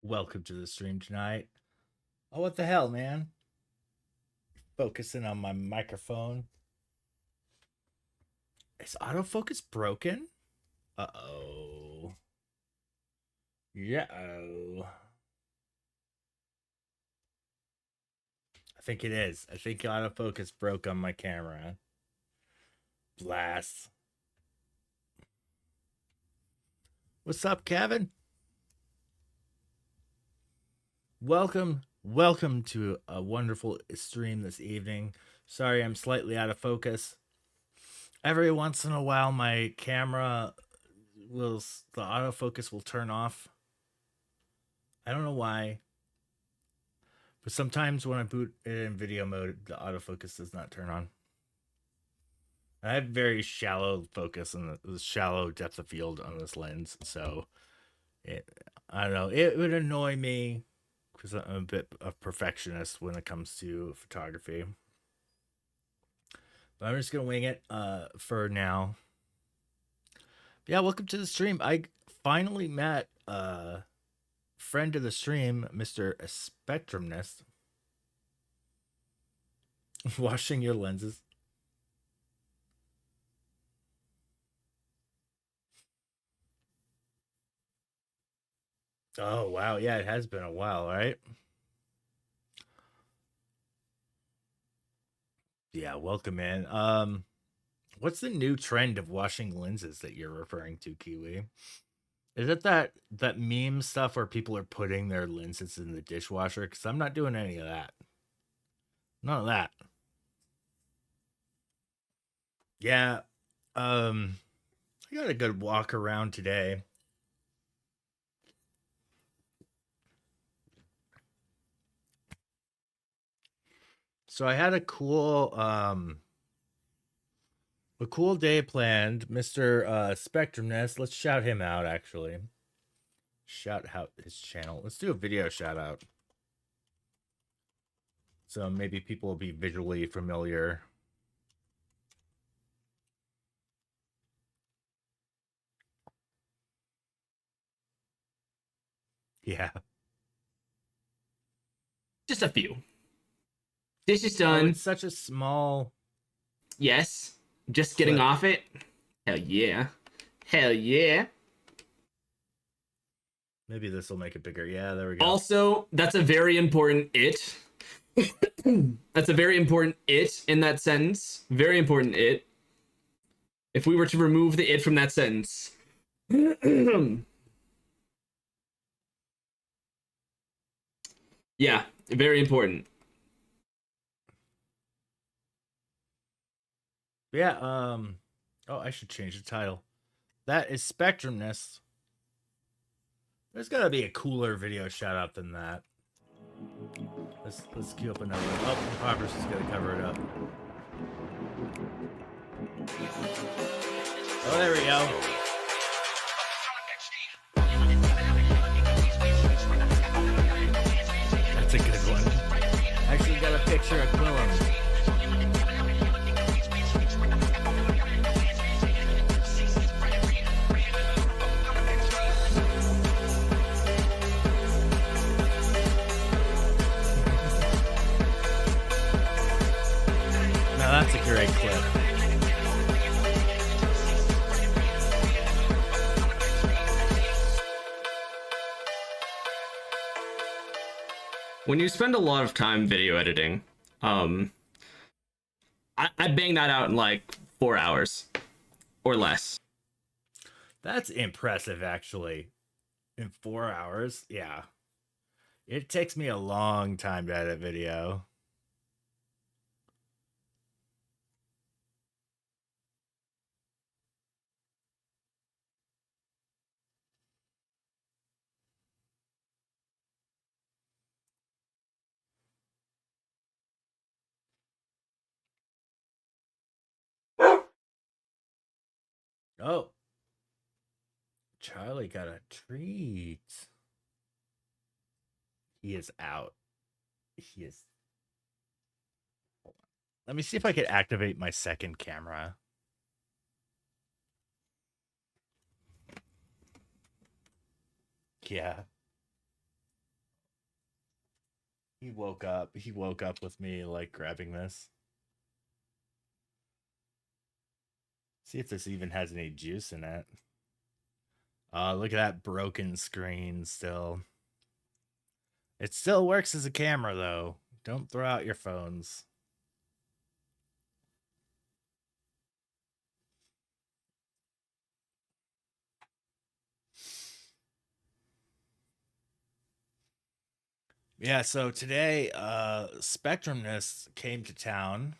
Welcome to the stream tonight. Oh, what the hell, man? Focusing on my microphone. Is autofocus broken? Uh-oh. Yeah-oh. I think it is. I think autofocus broke on my camera. Blast. What's up, Kevin? Welcome to a wonderful stream this evening. Sorry, I'm slightly out of focus. Every once in a while, my camera the autofocus will turn off. I don't know why, but sometimes when I boot it in video mode, the autofocus does not turn on. I have very shallow focus and the shallow depth of field on this lens, so I don't know. It would annoy me because I'm a bit of perfectionist when it comes to photography. But I'm just gonna wing it for now. Yeah, welcome to the stream. I finally met friend of the stream, Mr. Spectrumness. Washing your lenses. Oh wow, yeah, it has been a while, right? Yeah, welcome in. What's the new trend of washing lenses that you're referring to, Kiwi? Is it that meme stuff where people are putting their lenses in the dishwasher? Because I'm not doing any of that. None of that. Yeah. I got a good walk around today. So I had a cool day planned. Mr. Spectrumness. Let's shout him out actually. Shout out his channel. Let's do a video shout out. So maybe people will be visually familiar. Yeah. Just a few. This is done. Oh, it's such a small. Yes. Just getting off it. Hell yeah. Hell yeah. Maybe this will make it bigger. Yeah, there we go. Also, that's a very important it. That's a very important it in that sentence. Very important it. If we were to remove the it from that sentence. Yeah, very important. Yeah, oh, I should change the title. That is Spectrumness. There's gotta be a cooler video shout out than that. Let's queue up another one. Oh, Poppers is gonna cover it up. Oh, there we go. That's a good one. Actually got a picture of Quillum. Now that's a great clip. When you spend a lot of time video editing, I bang that out in like 4 hours or less. That's impressive, actually. In 4 hours, yeah. It takes me a long time to edit video. Oh. Charlie got a treat. He is out. He is. Hold on. Let me see if I could activate my second camera. Yeah. He woke up. He woke up with me like grabbing this. See if this even has any juice in it. Look at that broken screen still. It still works as a camera though. Don't throw out your phones. Yeah, so today Spectrumness came to town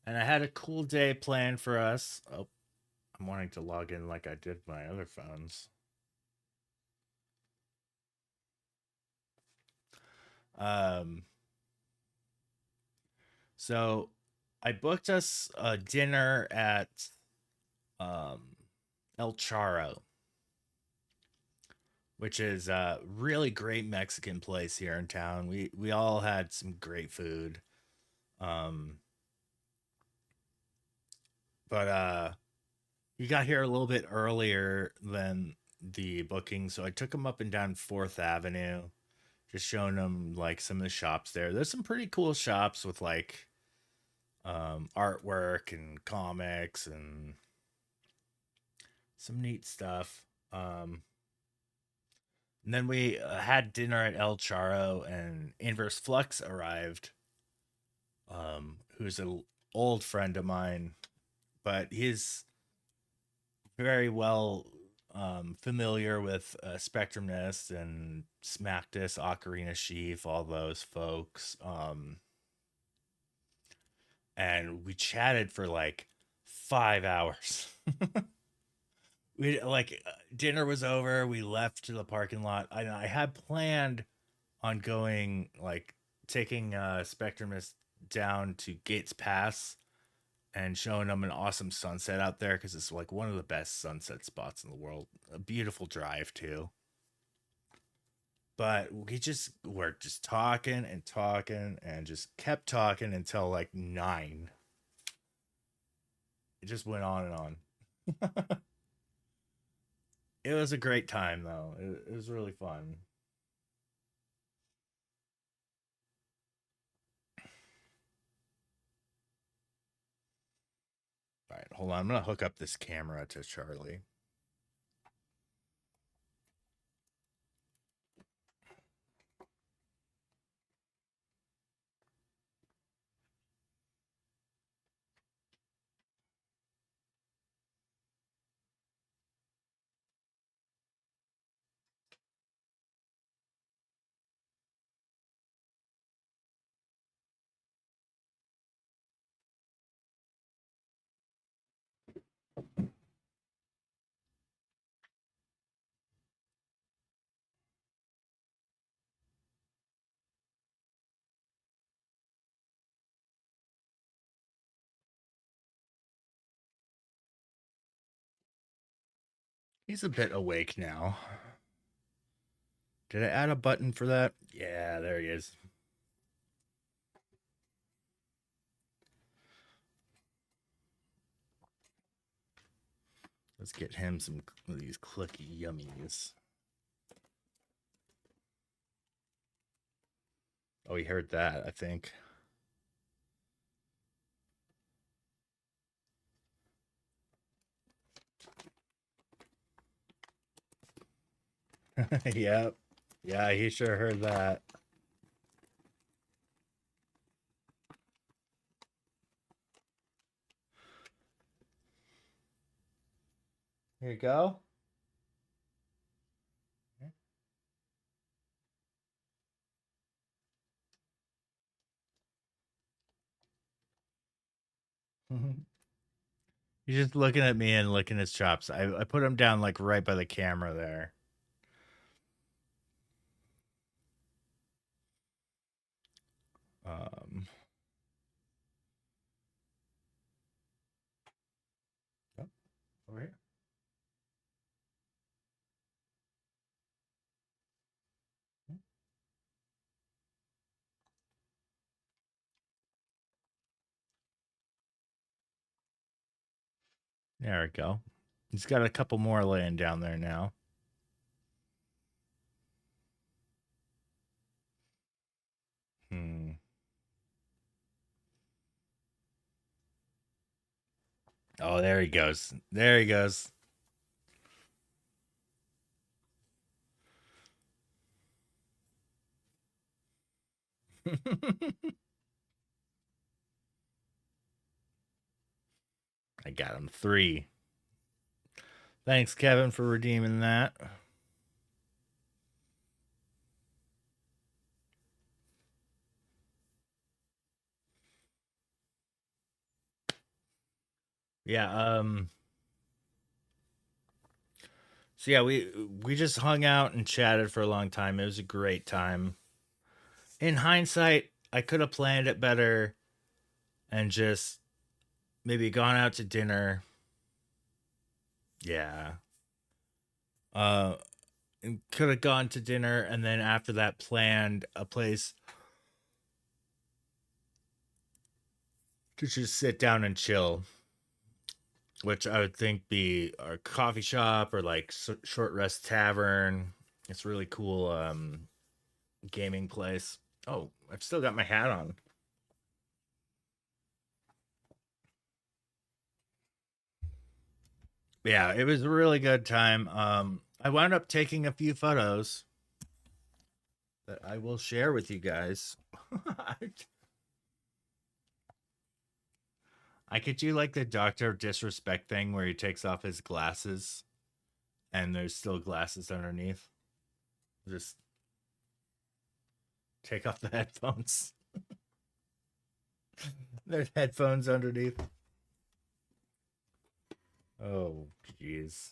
and I had a cool day planned for us. Oh, I'm wanting to log in like I did my other phones. Um so I booked us a dinner at um El Charo, which is a really great Mexican place here in town. We all had some great food. Um but we got here a little bit earlier than the booking, so I took him up and down 4th Avenue, just showing him like some of the shops there. There's some pretty cool shops with like artwork and comics and some neat stuff. And then we had dinner at El Charo, and Inverse Flux arrived, who's an old friend of mine, but he's very well familiar with Spectrumnest and Smackdus, Ocarina Sheaf, all those folks. And we chatted for like 5 hours. We like dinner was over. We left to the parking lot. I had planned on going like taking Spectrumnest down to Gates Pass and showing them an awesome sunset out there because it's like one of the best sunset spots in the world. A beautiful drive too. But we just were just talking and talking and just kept talking until like 9. It just went on and on. It was a great time though. It was really fun. All right, hold on. I'm gonna hook up this camera to Charlie. He's a bit awake now. Did I add a button for that? Yeah, there he is. Let's get him some of these clicky yummies. Oh, he heard that, I think. Yep. Yeah, he sure heard that. Here you go. He's just looking at me and licking his chops. I put him down like right by the camera there. Um, oh, over here. There we go. He's got a couple more laying down there now. Hmm. Oh, there he goes. There he goes. I got him 3. Thanks, Kevin, for redeeming that. Yeah. So yeah, we just hung out and chatted for a long time. It was a great time. In hindsight, I could have planned it better and just maybe gone out to dinner. Yeah. Uh, and could have gone to dinner and then after that planned a place to just sit down and chill, which I would think be a coffee shop or like short rest tavern. It's really cool gaming place. Oh, I've still got my hat on. Yeah, it was a really good time. I wound up taking a few photos that I will share with you guys. I could do like the Doctor Disrespect thing where he takes off his glasses and there's still glasses underneath. Just take off the headphones. There's headphones underneath. Oh, jeez.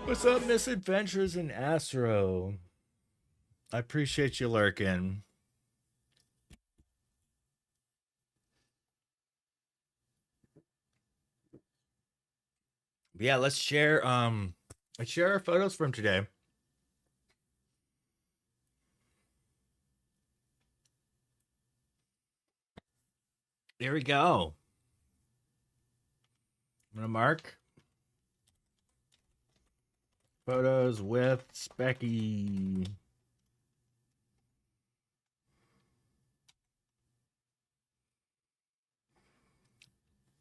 What's up, misadventures in Astro? I appreciate you lurking. But yeah, let's share our photos from today. There we go. I'm gonna mark photos with Speccy.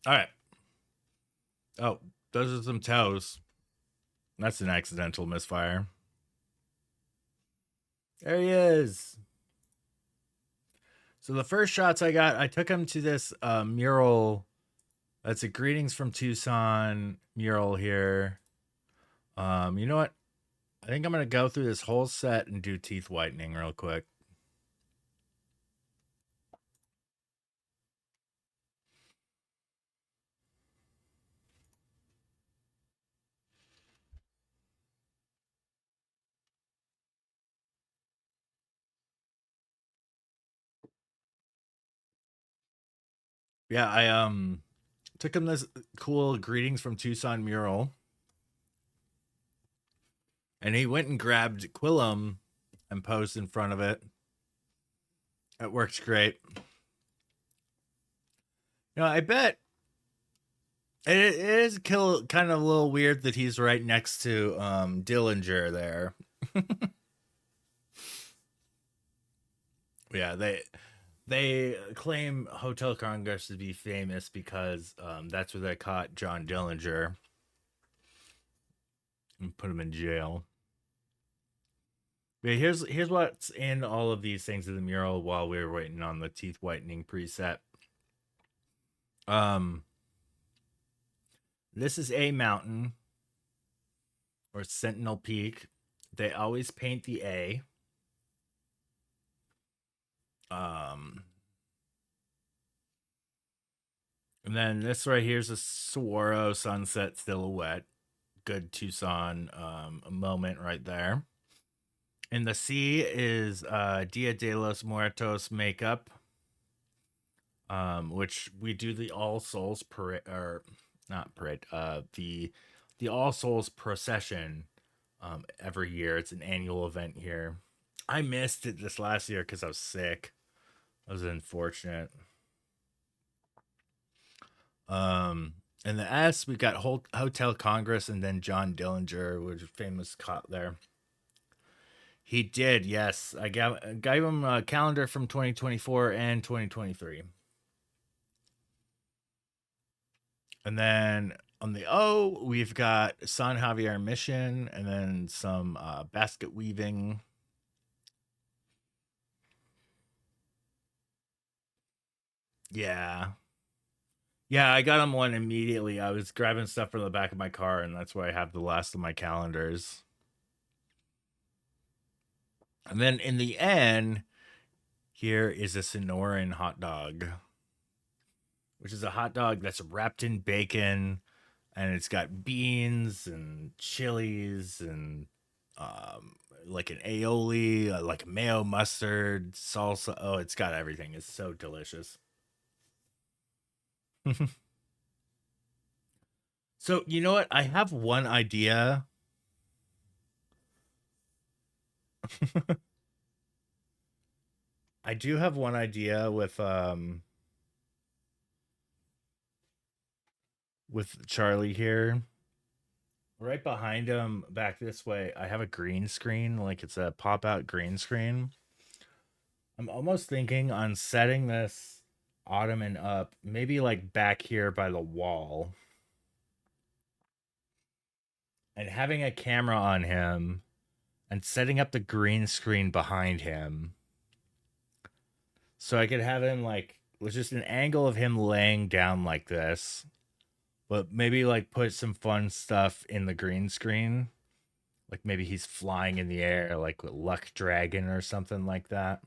All right. Oh, those are some toes. That's an accidental misfire. There he is. So the first shots I got, I took him to this mural. That's a greetings from Tucson mural here. You know what? I think I'm gonna go through this whole set and do teeth whitening real quick. Yeah, I took him this cool greetings from Tucson mural, and he went and grabbed Quillum and posed in front of it. It works great. I bet it is kind of a little weird that he's right next to Dillinger there. Yeah, they claim Hotel Congress to be famous because that's where they caught John Dillinger and put him in jail. But here's what's in all of these things in the mural while we were waiting on the teeth whitening preset. Um, this is a mountain or Sentinel Peak. They always paint the A. Um, and then this right here is a Saguaro sunset silhouette. Good Tucson moment right there. And the C is Dia de los Muertos makeup, which we do the All Souls parade, or not parade, the All Souls procession every year. It's an annual event here. I missed it this last year because I was sick. I was unfortunate. And the S, we got Hotel Congress and then John Dillinger, which is famous cop there. He did, yes. I gave him a calendar from 2024 and 2023. And then on the O, we've got San Javier Mission and then some basket weaving. Yeah. Yeah, I got him one immediately. I was grabbing stuff from the back of my car, and that's where I have the last of my calendars. And then in the end, here is a Sonoran hot dog, which is a hot dog that's wrapped in bacon, and it's got beans and chilies and um, like an aioli, like mayo, mustard, salsa. Oh, it's got everything. It's so delicious. So you know what? I have one idea. I do have one idea with Charlie here. Right behind him, back this way, I have a green screen, like it's a pop out green screen. I'm almost thinking on setting this ottoman up, maybe like back here by the wall, and having a camera on him and setting up the green screen behind him. So I could have him like, with just an angle of him laying down like this, but maybe like put some fun stuff in the green screen. Like maybe he's flying in the air, like with Luck Dragon or something like that.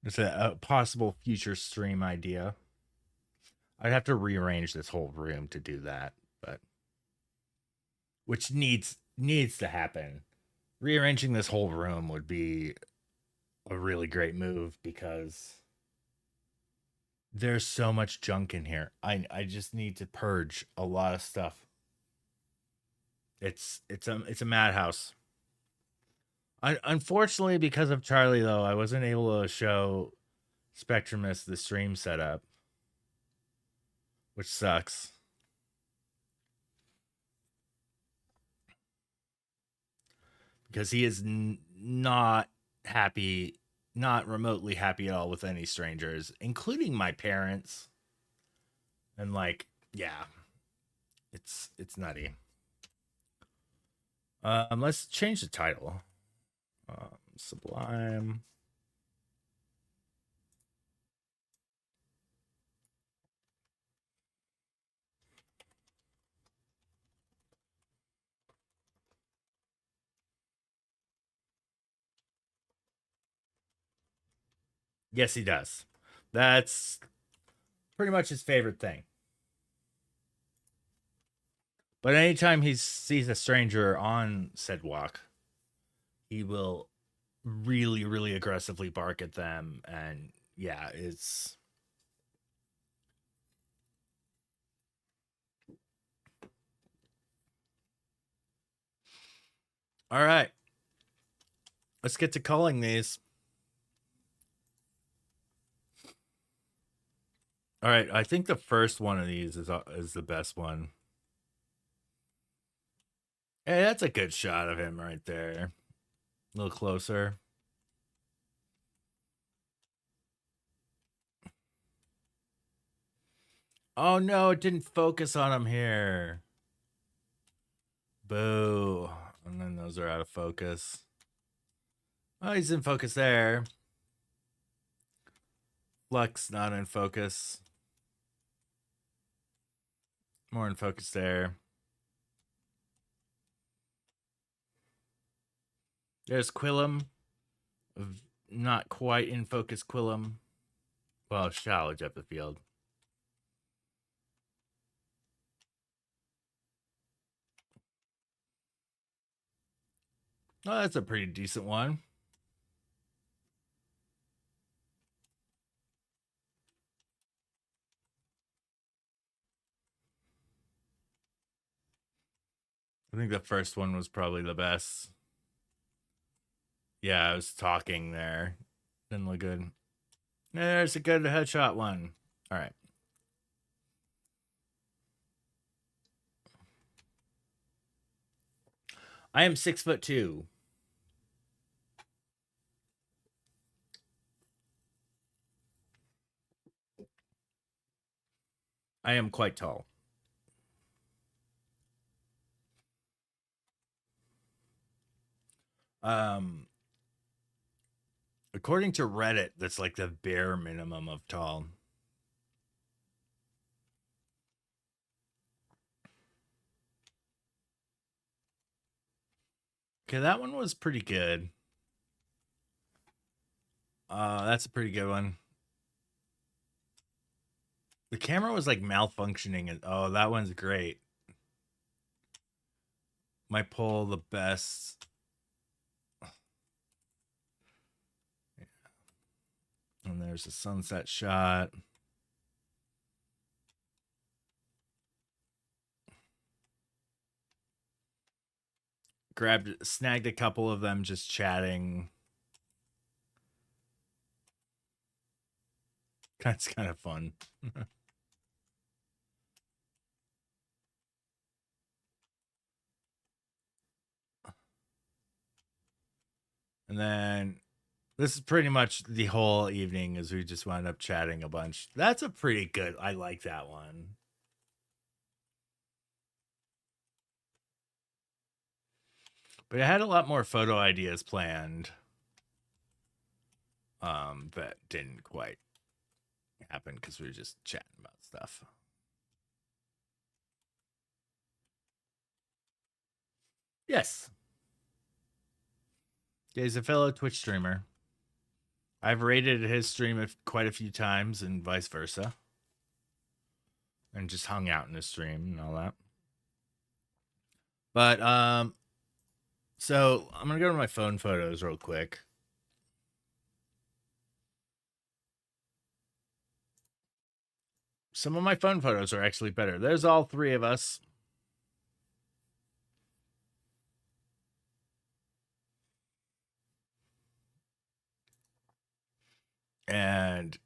It's a possible future stream idea. I'd have to rearrange this whole room to do that, but which needs to happen. Rearranging this whole room would be a really great move because there's so much junk in here. I just need to purge a lot of stuff. It's a madhouse. Unfortunately, because of Charlie, though, I wasn't able to show Spectrumus the stream setup, which sucks because he is not happy, not remotely happy at all with any strangers, including my parents. And like, yeah, it's nutty. Let's change the title. Sublime. Yes, he does. That's pretty much his favorite thing. But anytime he sees a stranger on said walk, he will really, really aggressively bark at them. And yeah, it's all right. Let's get to calling these. All right, I think the first one of these is the best one. Hey, that's a good shot of him right there. A little closer. Oh no, it didn't focus on him here. Boo. And then those are out of focus. Oh, he's in focus there. Flux not in focus. More in focus there. There's Quillum. Not quite in focus Quillum. Well, shallow depth of field. Oh, that's a pretty decent one. I think the first one was probably the best. Yeah, I was talking there. Didn't look good. There's a good headshot one. All right. I am 6'2". I am quite tall. Um, According to Reddit, that's like the bare minimum of tall. Okay, that one was pretty good. That's a pretty good one. The camera was like malfunctioning. And, oh, that one's great. Might pull the best. And there's a sunset shot. Snagged a couple of them just chatting. That's kind of fun. And then this is pretty much the whole evening as we just wound up chatting a bunch. That's a pretty good. I like that one. But I had a lot more photo ideas planned. That didn't quite happen because we were just chatting about stuff. Yes. He's a fellow Twitch streamer. I've rated his stream quite a few times and vice versa. And just hung out in his stream and all that. But so I'm gonna go to my phone photos real quick. Some of my phone photos are actually better. There's all three of us. And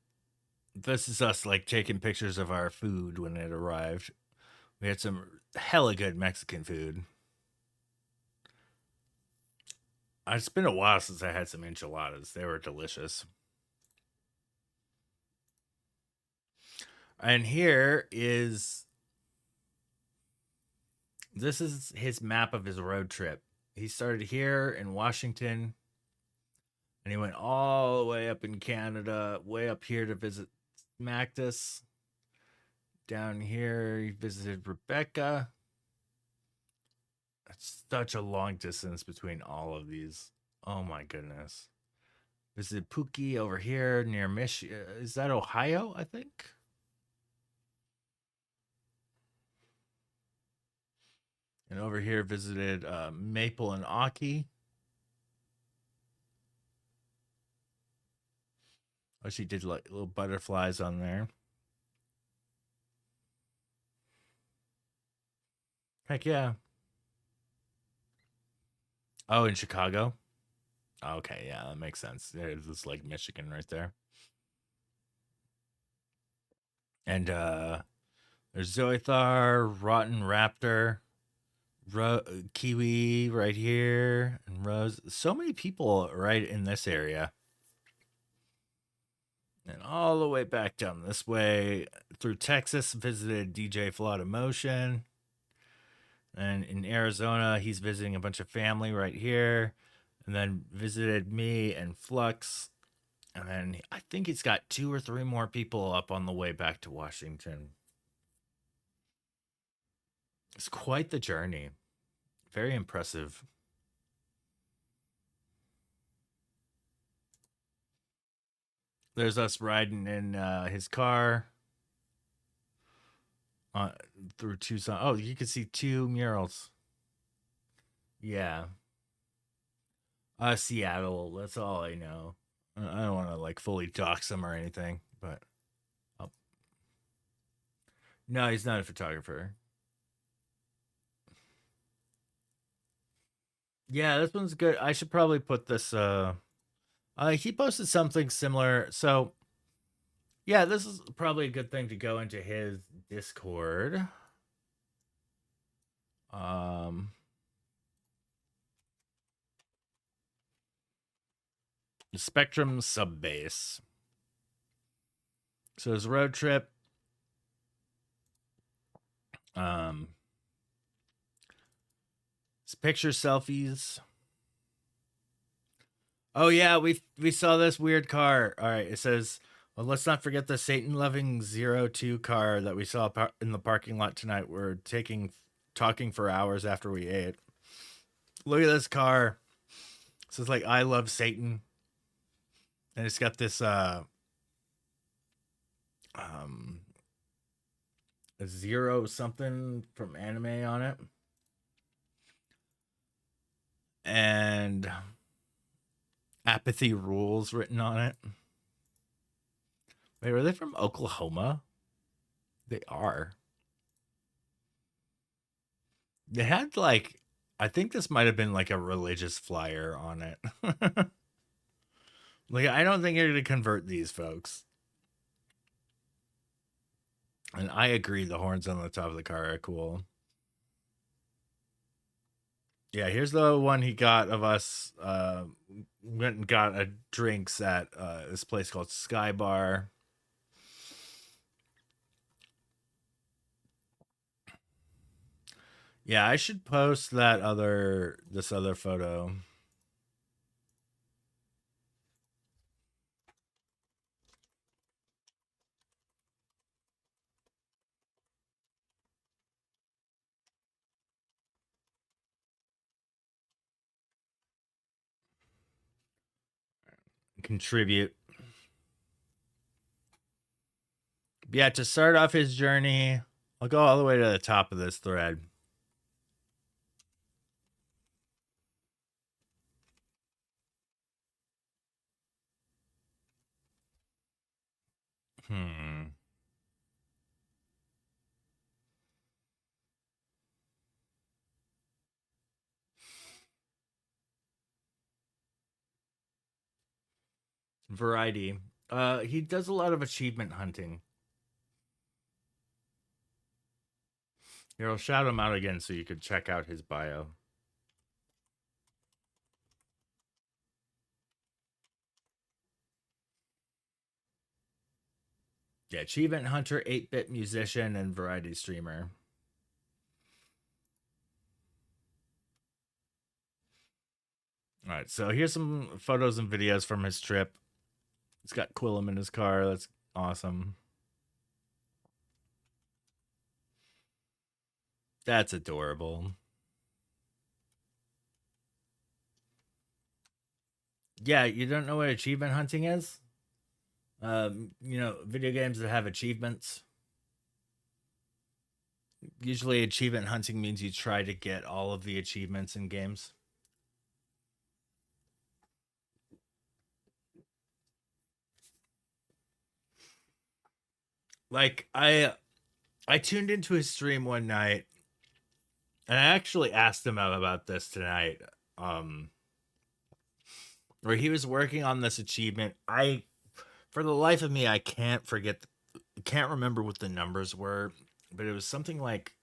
this is us like taking pictures of our food when it arrived. We had some hella good Mexican food. It's been a while since I had some enchiladas. They were delicious. And here is this is his map of his road trip. He started here in Washington and he went all the way up in Canada, way up here to visit Mactus. Down here, he visited Rebecca. It's such a long distance between all of these. Oh my goodness. Visited Pookie over here near Michigan. Is that Ohio? I think. And over here visited Maple and Aki. Oh, she did like little butterflies on there. Heck yeah. Oh, in Chicago. Okay, yeah, that makes sense. There's this like Michigan right there. And there's Zoethar, Rotten Raptor, Kiwi right here, and Rose. So many people right in this area. And all the way back down this way through Texas, visited DJ Flawed Emotion. And in Arizona, he's visiting a bunch of family right here. And then visited me and Flux. And then I think he's got 2 or 3 more people up on the way back to Washington. It's quite the journey. Very impressive. There's us riding in his car uh, through Tucson. Oh, you can see 2 murals. Yeah. Seattle. That's all I know. I don't want to like fully dox him or anything, but oh. No, he's not a photographer. Yeah, this one's good. I should probably put this. He posted something similar. So yeah, this is probably a good thing to go into his Discord. Um, Spectrum Subbase. So his road trip. Um, his picture selfies. Oh yeah, we saw this weird car. All right, it says, well, let's not forget the Satan-loving 02 car that we saw in the parking lot tonight. We're talking for hours after we ate. Look at this car. It says like I love Satan, and it's got this um a zero something from anime on it, and apathy rules written on it. Wait, are they from Oklahoma? They are. They had like, I think this might have been like a religious flyer on it. Like, I don't think you're going to convert these folks. And I agree, the horns on the top of the car are cool. Yeah, here's the one he got of us. Went and got a drinks at this place called Sky Bar. Yeah, I should post this other photo. Contribute. Yeah, to start off his journey, I'll go all the way to the top of this thread. Hmm. Variety. He does a lot of achievement hunting. Here, I'll shout him out again so you could check out his bio. Yeah, achievement hunter, 8-bit musician, and variety streamer. All right, so here's some photos and videos from his trip. He's got Quillem in his car. That's awesome. That's adorable. Yeah, you don't know what achievement hunting is? Video games that have achievements. Usually, achievement hunting means you try to get all of the achievements in games. Like I tuned into his stream one night, and I actually asked him about this tonight. Um, where he was working on this achievement. For the life of me, I can't remember what the numbers were, but it was something like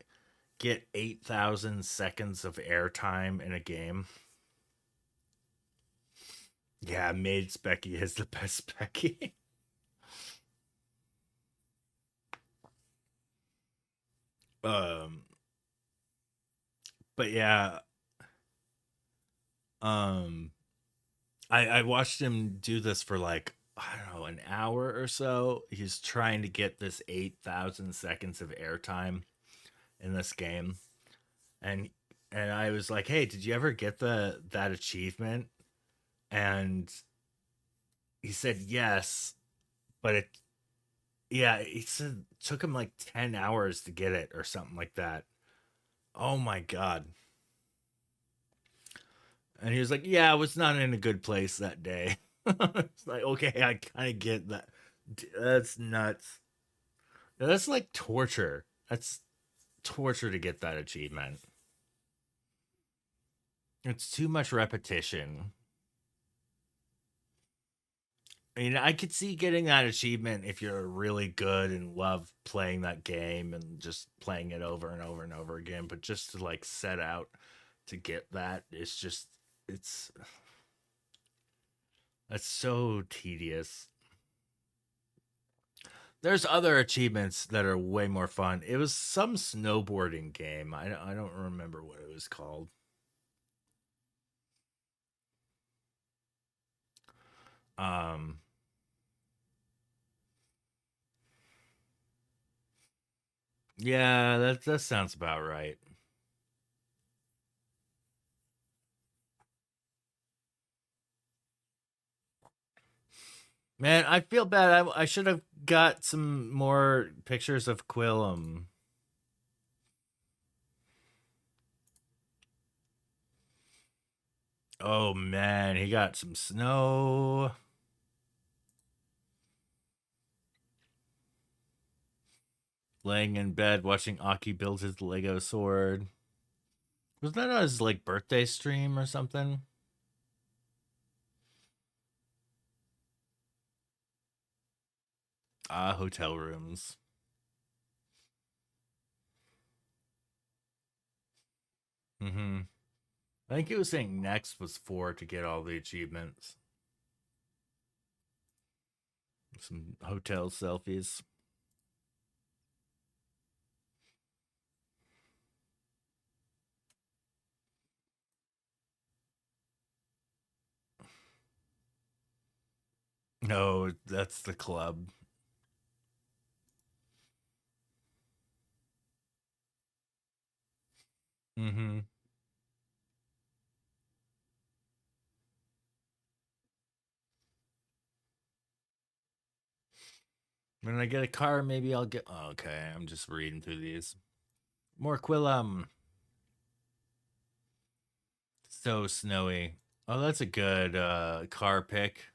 get 8,000 seconds of airtime in a game. Yeah, made Speccy is the best Speccy. um, but yeah, um, I watched him do this for like, I don't know, an hour or so. He's trying to get this 8,000 seconds of airtime in this game, and I was like, "Hey, did you ever get that achievement?" And he said yes, but he said it took him like 10 hours to get it or something like that. Oh my god. And he was like, "Yeah, I was not in a good place that day." It's like, okay, I kind of get that. That's nuts. That's like torture. That's torture to get that achievement. It's too much repetition. I mean, I could see getting that achievement if you're really good and love playing that game and just playing it over and over and over again. But just to like set out to get that, it's just, it's That's so tedious. There's other achievements that are way more fun. It was some snowboarding game. I don't remember what it was called. Um, yeah, that sounds about right. Man, I feel bad. I should have got some more pictures of Quillum. Oh man, he got some snow. Laying in bed watching Aki build his Lego sword. Was that on his like birthday stream or something? Ah, hotel rooms. Mm-hmm. I think he was saying next was 4 to get all the achievements. Some hotel selfies. No, that's the club. Mm-hmm. When I get a car, maybe I'll get. Oh, okay, I'm just reading through these. More Quillum. So snowy. Oh, that's a good car pick.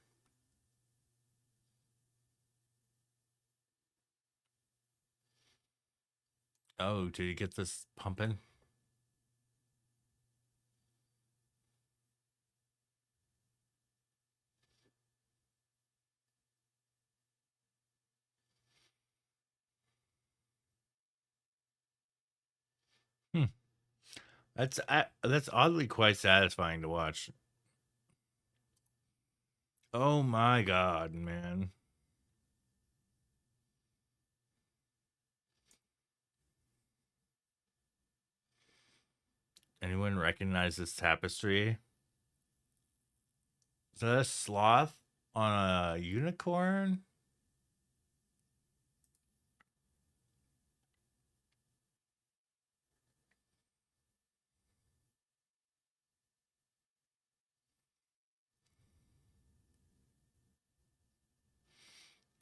Oh, did you get this pumping? Hmm. That's oddly quite satisfying to watch. Oh my god, man. Anyone recognize this tapestry? Is that a sloth on a unicorn?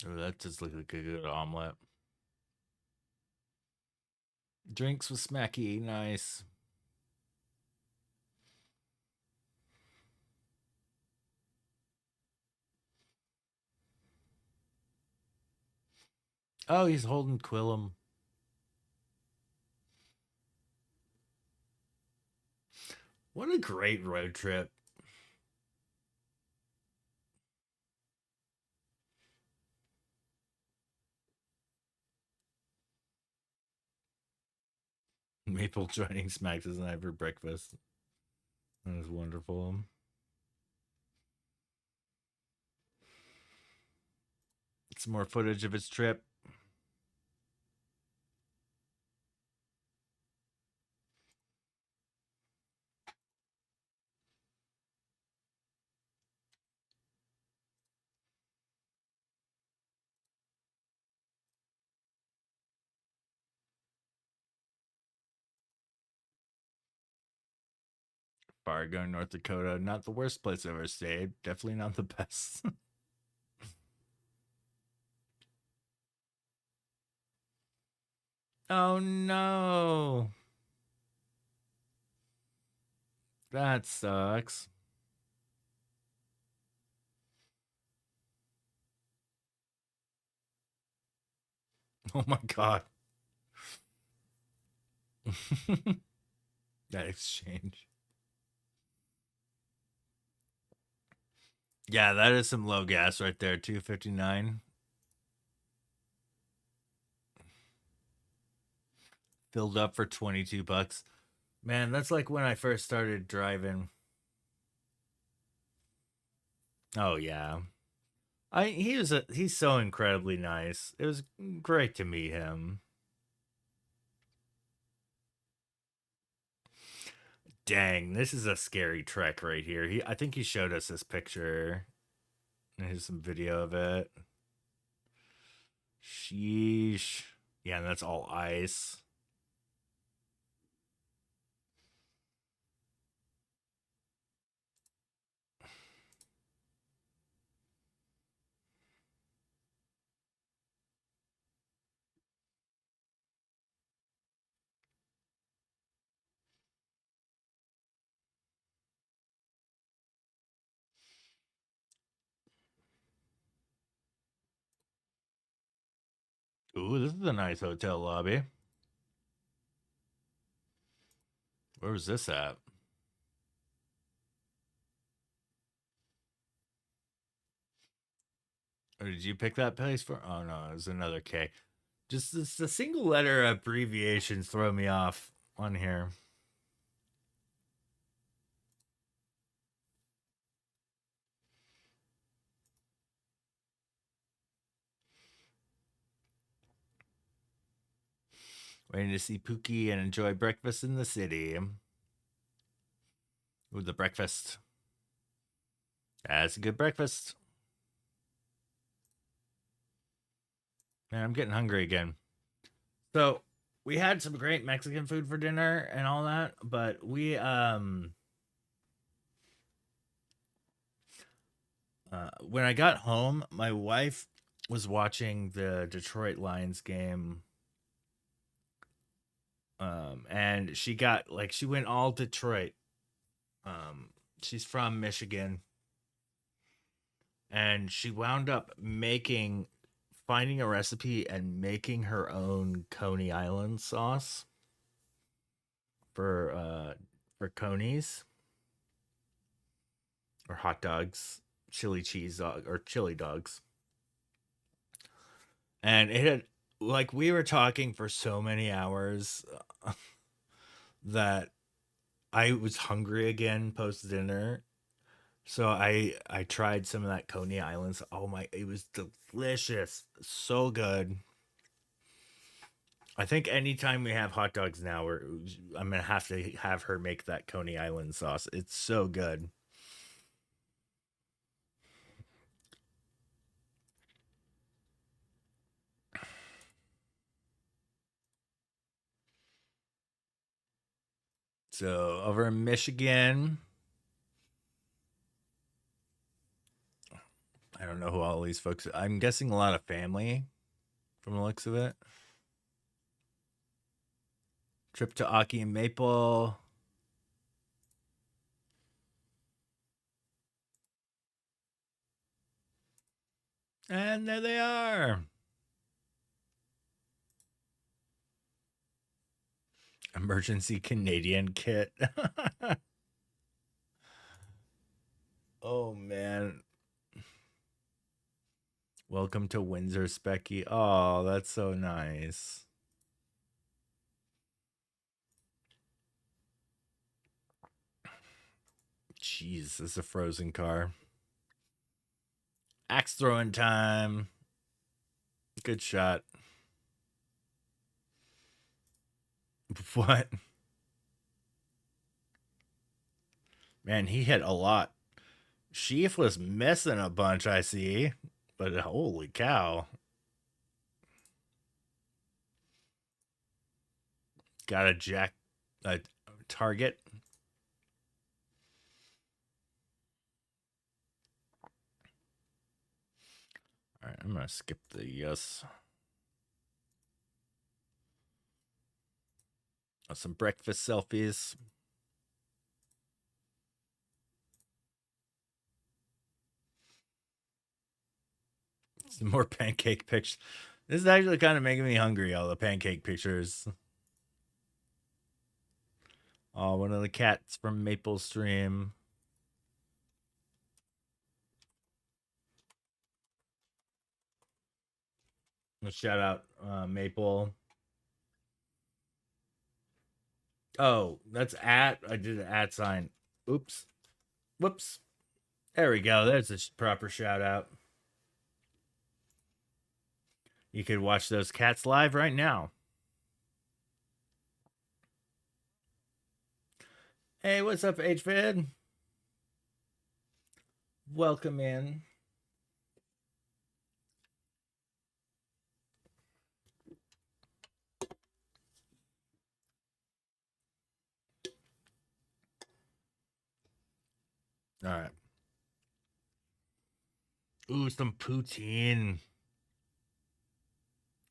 Oh, that does look like a good omelet. Drinks with Smacky, nice. Oh, he's holding Quillum. What a great road trip. Maple joining Smack doesn't have for breakfast. That was wonderful. Some more footage of his trip. Fargo, North Dakota. Not the worst place I've ever stayed. Definitely not the best. Oh no. That sucks. Oh my god. That exchange. Yeah, that is some low gas right there. 259. Filled up for 22 bucks. Man, that's like when I first started driving. Oh yeah. He's so incredibly nice. It was great to meet him. Dang, this is a scary trek right here. I think he showed us this picture. Here's some video of it. Sheesh. Yeah, and that's all ice. Ooh, this is a nice hotel lobby. Where was this at? Or did you pick that place for? Oh no, it was another K. Just the single letter abbreviations throw me off on here. Waiting to see Pookie and enjoy breakfast in the city. Ooh, the breakfast. That's a good breakfast. Man, I'm getting hungry again. So we had some great Mexican food for dinner and all that, but when I got home, my wife was watching the Detroit Lions game. And she went all Detroit. Um, she's from Michigan, and she wound up finding a recipe and making her own Coney Island sauce for uh for conies or hot dogs, chili cheese dog or chili dogs. And it had like we were talking for so many hours that I was hungry again post dinner. So I tried some of that Coney Islands. Oh my, it was delicious. So good. I think anytime we have hot dogs now, I'm gonna have to have her make that Coney Island sauce. It's so good. So over in Michigan, I don't know who all these folks. I'm guessing a lot of family from the looks of it. Trip to Aki and Maple, and there they are. Emergency Canadian kit. Oh man. Welcome to Windsor, Specky. Oh, that's so nice. Jeez, this is a frozen car. Axe throwing time. Good shot. What? Man, he hit a lot. Sheaf was missing a bunch, I see. But holy cow. Got a target. All right, I'm gonna skip the yes. Some breakfast selfies. Some more pancake pictures. This is actually kind of making me hungry, all the pancake pictures. Oh, one of the cats from Maple Stream. Let's shout out Maple. Oh, that's at. I did an at sign. Oops. Whoops. There we go. There's a proper shout out. You could watch those cats live right now. Hey, what's up, HVid? Welcome in. All right. Ooh, some poutine.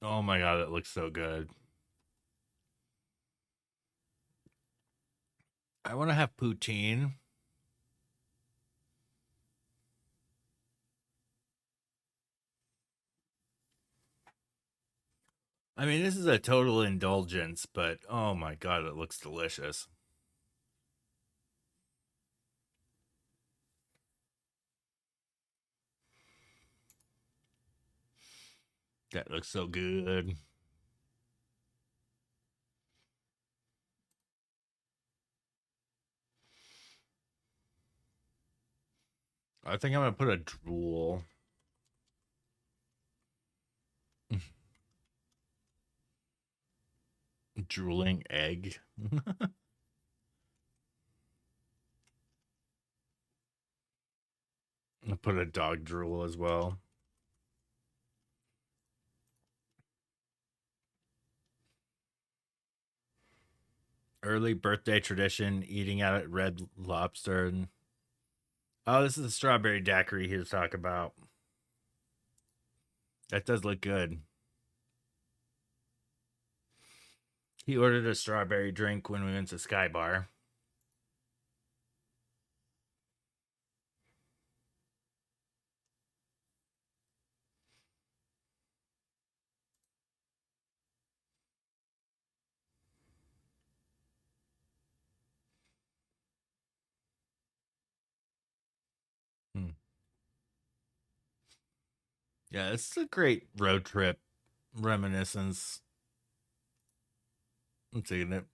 Oh my god, it looks so good. I want to have poutine. I mean, this is a total indulgence, but oh my god, it looks delicious. That looks so good. I think I'm gonna put a drool. Drooling egg. I'll put a dog drool as well. Early birthday tradition, eating out at Red Lobster. And oh, this is a strawberry daiquiri he was talking about. That does look good. He ordered a strawberry drink when we went to Sky Bar. Hmm. Yeah, it's a great road trip reminiscence. I'm taking it.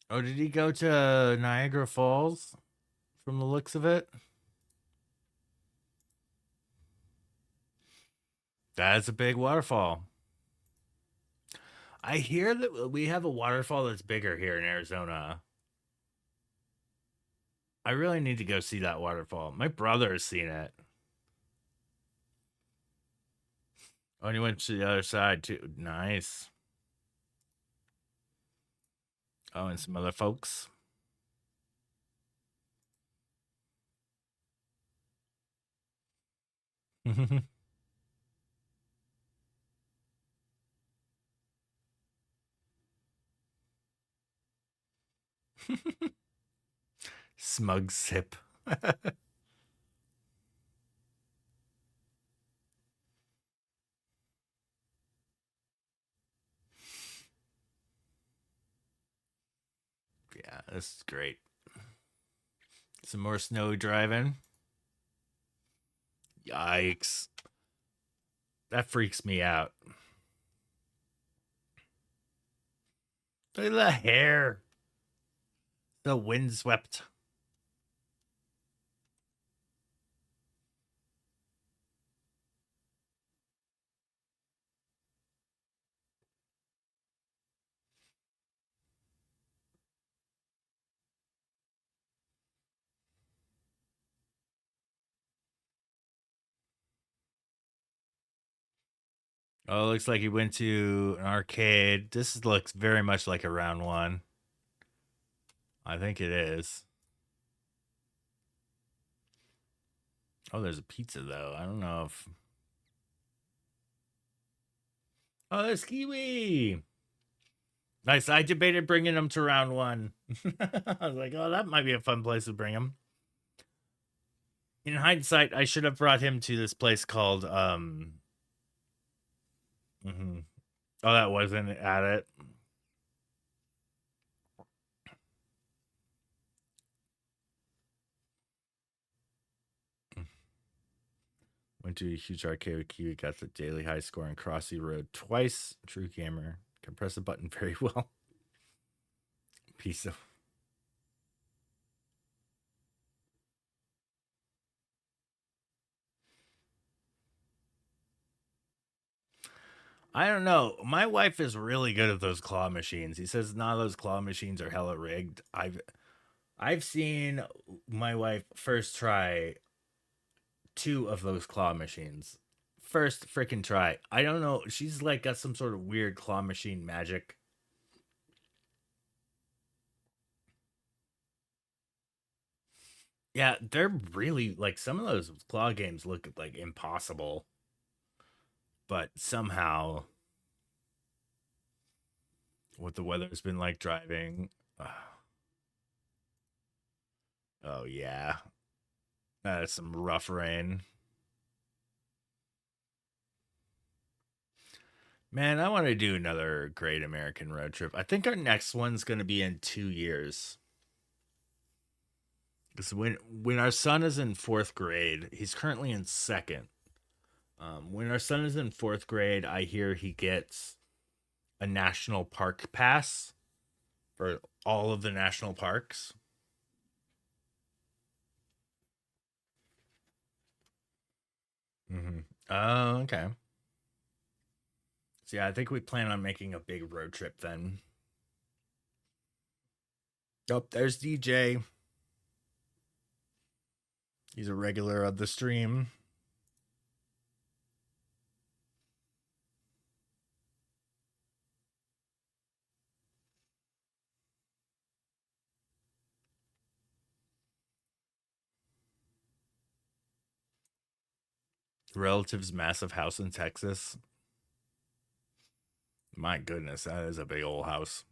Oh, did he go to Niagara Falls from the looks of it? That's a big waterfall. I hear that we have a waterfall that's bigger here in Arizona. I really need to go see that waterfall. My brother has seen it. Oh, and he went to the other side too. Nice. Oh, and some other folks. Smug sip. Yeah, this is great. Some more snow driving. Yikes. That freaks me out. Look at the hair. The windswept. Oh, it looks like he went to an arcade. This looks very much like a round one. I think it is. Oh, there's a pizza though. I don't know if. Oh, there's kiwi. Nice. I debated bringing him to round one. I was like, oh, that might be a fun place to bring him. In hindsight, I should have brought him to this place called mhm. Oh, that wasn't at it. Went to a huge arcade with Kiwi, got the daily high score on Crossy Road twice. True gamer. Can press a button very well. Piece of I don't know. My wife is really good at those claw machines. He says none of those claw machines are hella rigged. I've seen my wife first try two of those claw machines. First freaking try. I don't know. She's like got some sort of weird claw machine magic. Yeah, they're really like some of those claw games look like impossible, but somehow what the weather's been like driving. Oh yeah, that's some rough rain. Man, I want to do another Great American Road Trip. I think our next one's going to be in 2 years. Because when our son is in fourth grade, he's currently in second. When our son is in fourth grade, I hear he gets a national park pass for all of the national parks. Mm-hmm. Oh, okay. So yeah, I think we plan on making a big road trip then. Oh, there's DJ. He's a regular of the stream. Relative's massive house in Texas. My goodness, that is a big old house.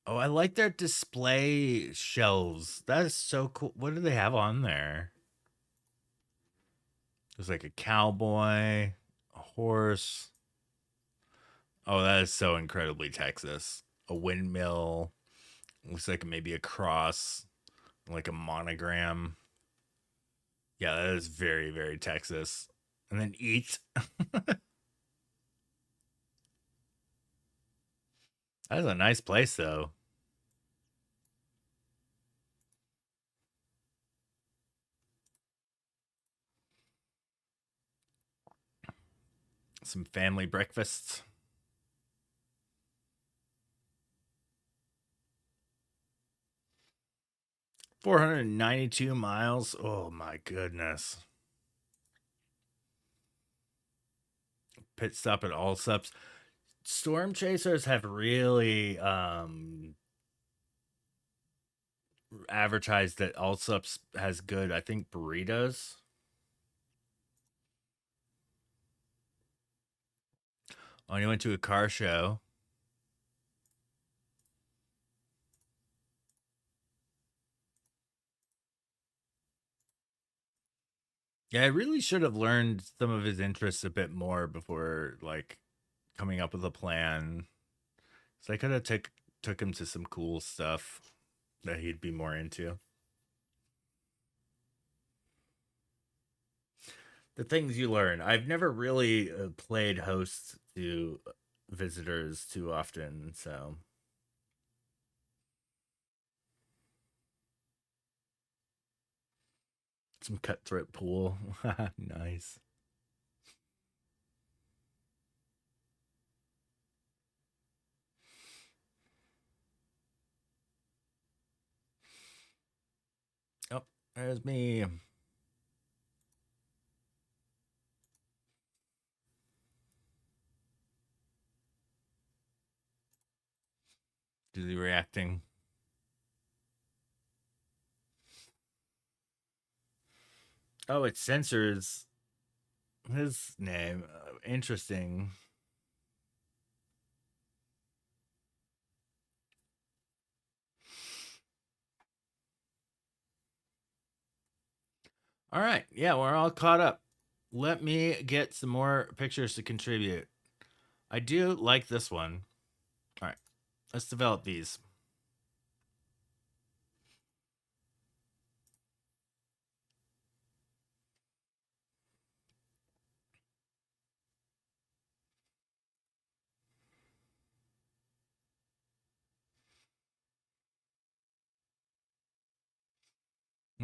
Oh, I like their display shelves. That is so cool. What do they have on there? There's like a cowboy, a horse. Oh, that is so incredibly Texas. A windmill. Looks like maybe a cross, like a monogram. Yeah, that is very, very Texas. And then eat. That's a nice place, though. Some family breakfasts. 492 miles. Oh my goodness. Pit stop at all subs. Storm chasers have really advertised that Allsups has good, I think, burritos. Oh, you went to a car show. Yeah, I really should have learned some of his interests a bit more before like coming up with a plan. So I could have took him to some cool stuff that he'd be more into. The things you learn. I've never really played host to visitors too often, so some cutthroat pool. Nice. Oh, there's me. Dizzy reacting. Oh, it censors his name. Interesting. All right. Yeah, we're all caught up. Let me get some more pictures to contribute. I do like this one. All right. Let's develop these.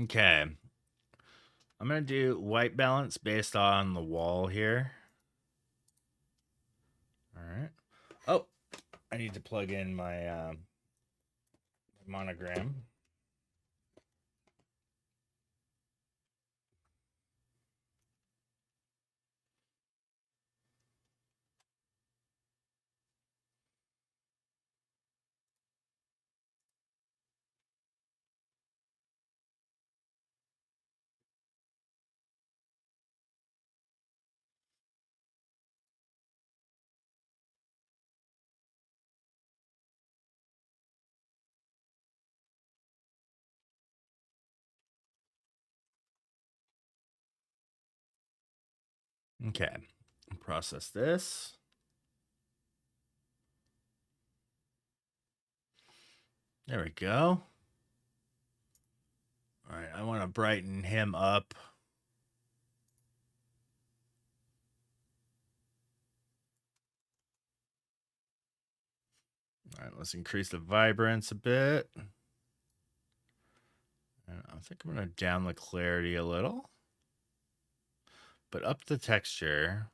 Okay. I'm going to do white balance based on the wall here. All right. Oh, I need to plug in my monogram. Okay. Process this. There we go. All right. I want to brighten him up. All right. Let's increase the vibrance a bit. And I think I'm going to down the clarity a little, but up the texture.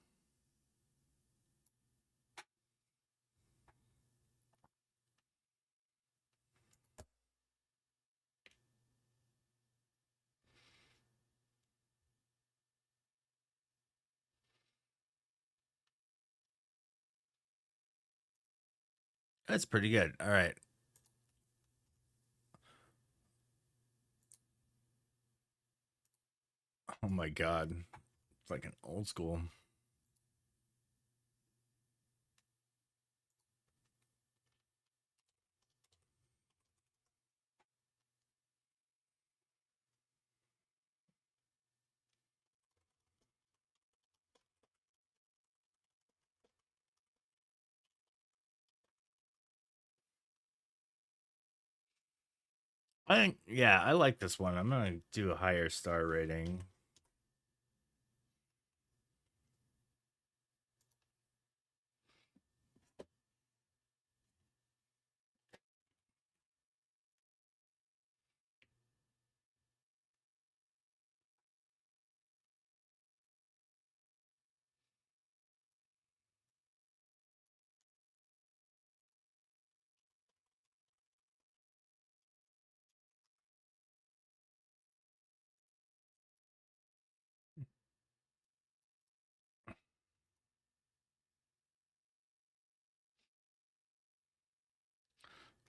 That's pretty good. All right. Oh my God. It's like an old school. I think, yeah, I like this one. I'm going to do a higher star rating.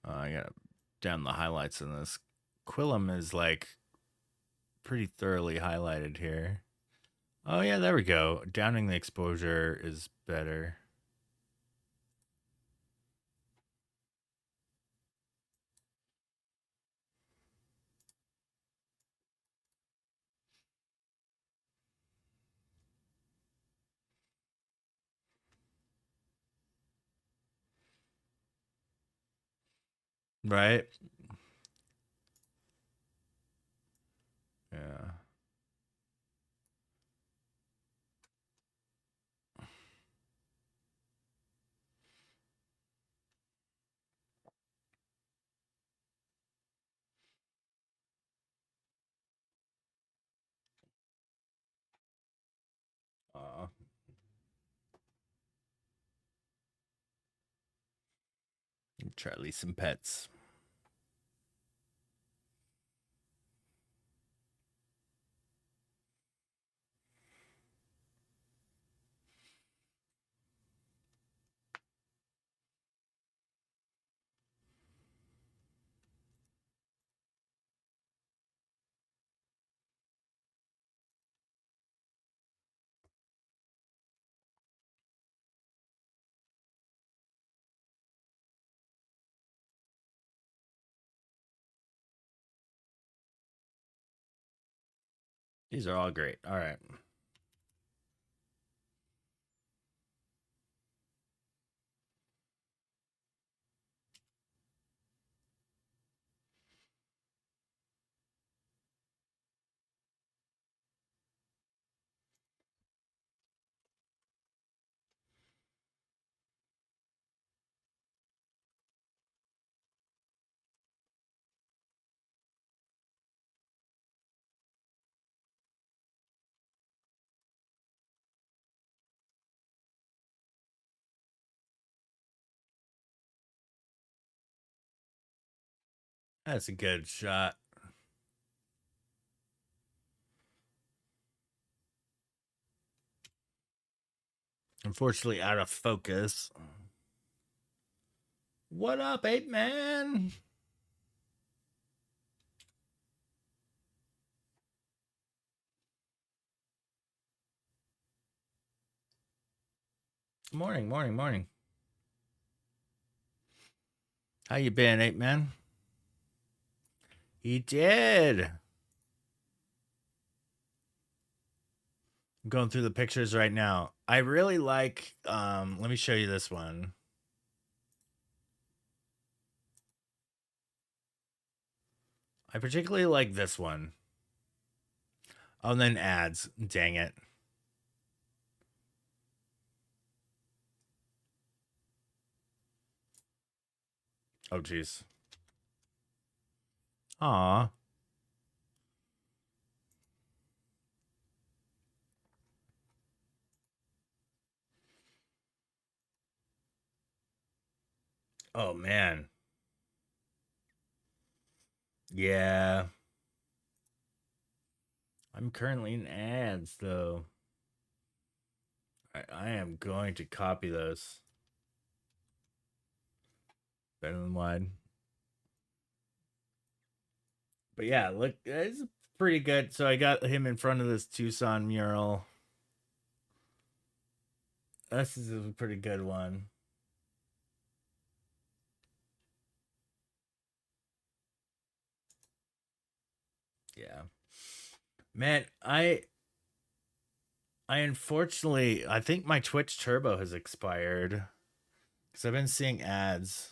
I got down the highlights in this. Quillum is like pretty thoroughly highlighted here. Oh, yeah, there we go. Downing the exposure is better. Right? Yeah. Uh, Charlie some pets. These are all great. All right. That's a good shot. Unfortunately, out of focus. What up, ape man? Morning, morning, morning. How you been, ape man? He did. I'm going through the pictures right now. I really like let me show you this one. I particularly like this one. Oh, and then ads. Dang it. Oh jeez. Aw. Oh man. Yeah. I'm currently in ads though. I am going to copy those. Better than wide. But yeah, look, it's pretty good. So I got him in front of this Tucson mural. This is a pretty good one. Yeah. Man, I unfortunately I think my Twitch Turbo has expired. Because I've been seeing ads.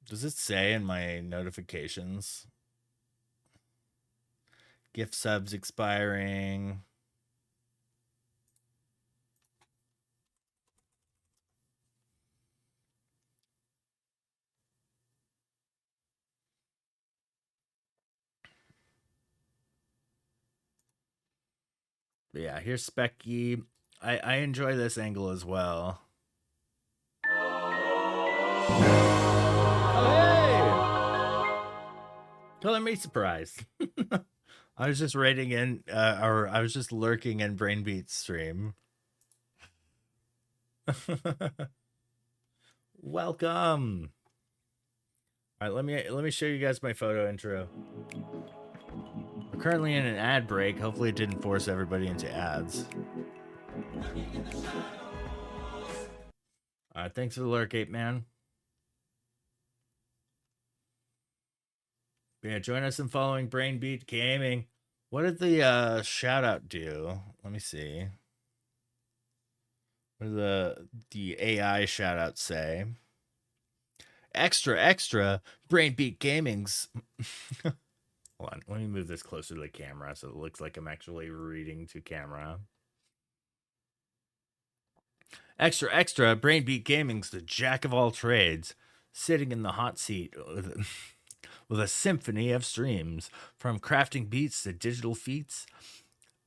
Does it say in my notifications? Gift subs expiring. But yeah, here's Speccy. I enjoy this angle as well. Oh, hey! Color me surprised. I was just raiding in, or I was just lurking in Brainbeat's stream. Welcome. All right, let me show you guys my photo intro. We're currently in an ad break. Hopefully, it didn't force everybody into ads. All right, thanks for the lurk, ape man. But yeah, join us in following Brainbeat Gaming. What did the shout out do? Let me see. What did the AI shout out say? Extra, extra, Brainbeat Gaming's. Hold on, let me move this closer to the camera so it looks like I'm actually reading to camera. Extra, extra, Brainbeat Gaming's the jack of all trades, sitting in the hot seat with a symphony of streams. From crafting beats to digital feats,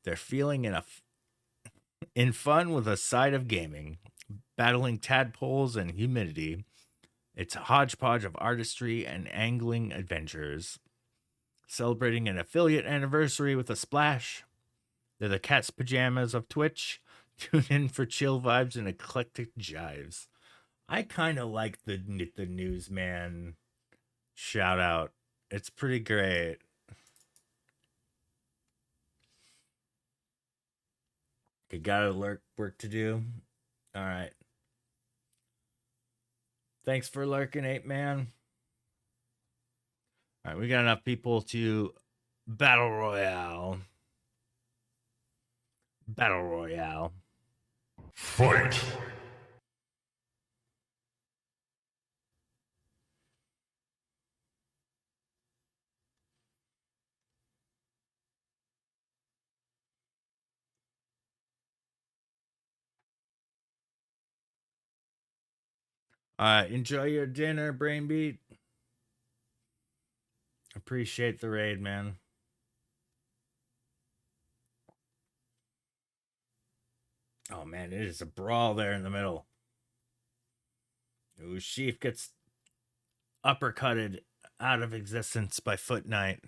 they're feeling in fun with a side of gaming, battling tadpoles and humidity. It's a hodgepodge of artistry and angling adventures. Celebrating an affiliate anniversary with a splash. They're the cat's pajamas of Twitch. Tune in for chill vibes and eclectic jives. I kind of like the newsman shout out. It's pretty great. You got a work to do. All right. Thanks for lurking, ape man. All right, we got enough people to battle royale. Battle royale. Fight! All right, enjoy your dinner, Brainbeat. Appreciate the raid, man. Oh man, it is a brawl there in the middle. Ooh, Sheaf gets uppercutted out of existence by Foot Knight.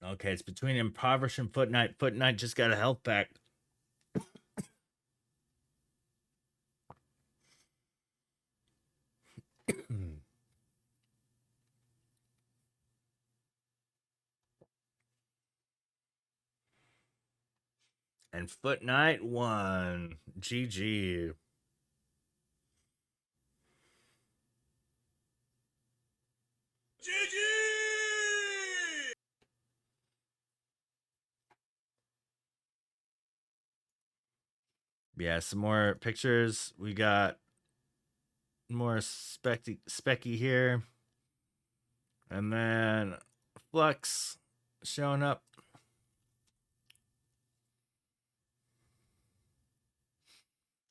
Okay, it's between Impoverish and Foot Knight. Foot Knight just got a health pack. And Foot Knight won. GG. Yeah, some more pictures. We got more Specky here. And then Flux showing up.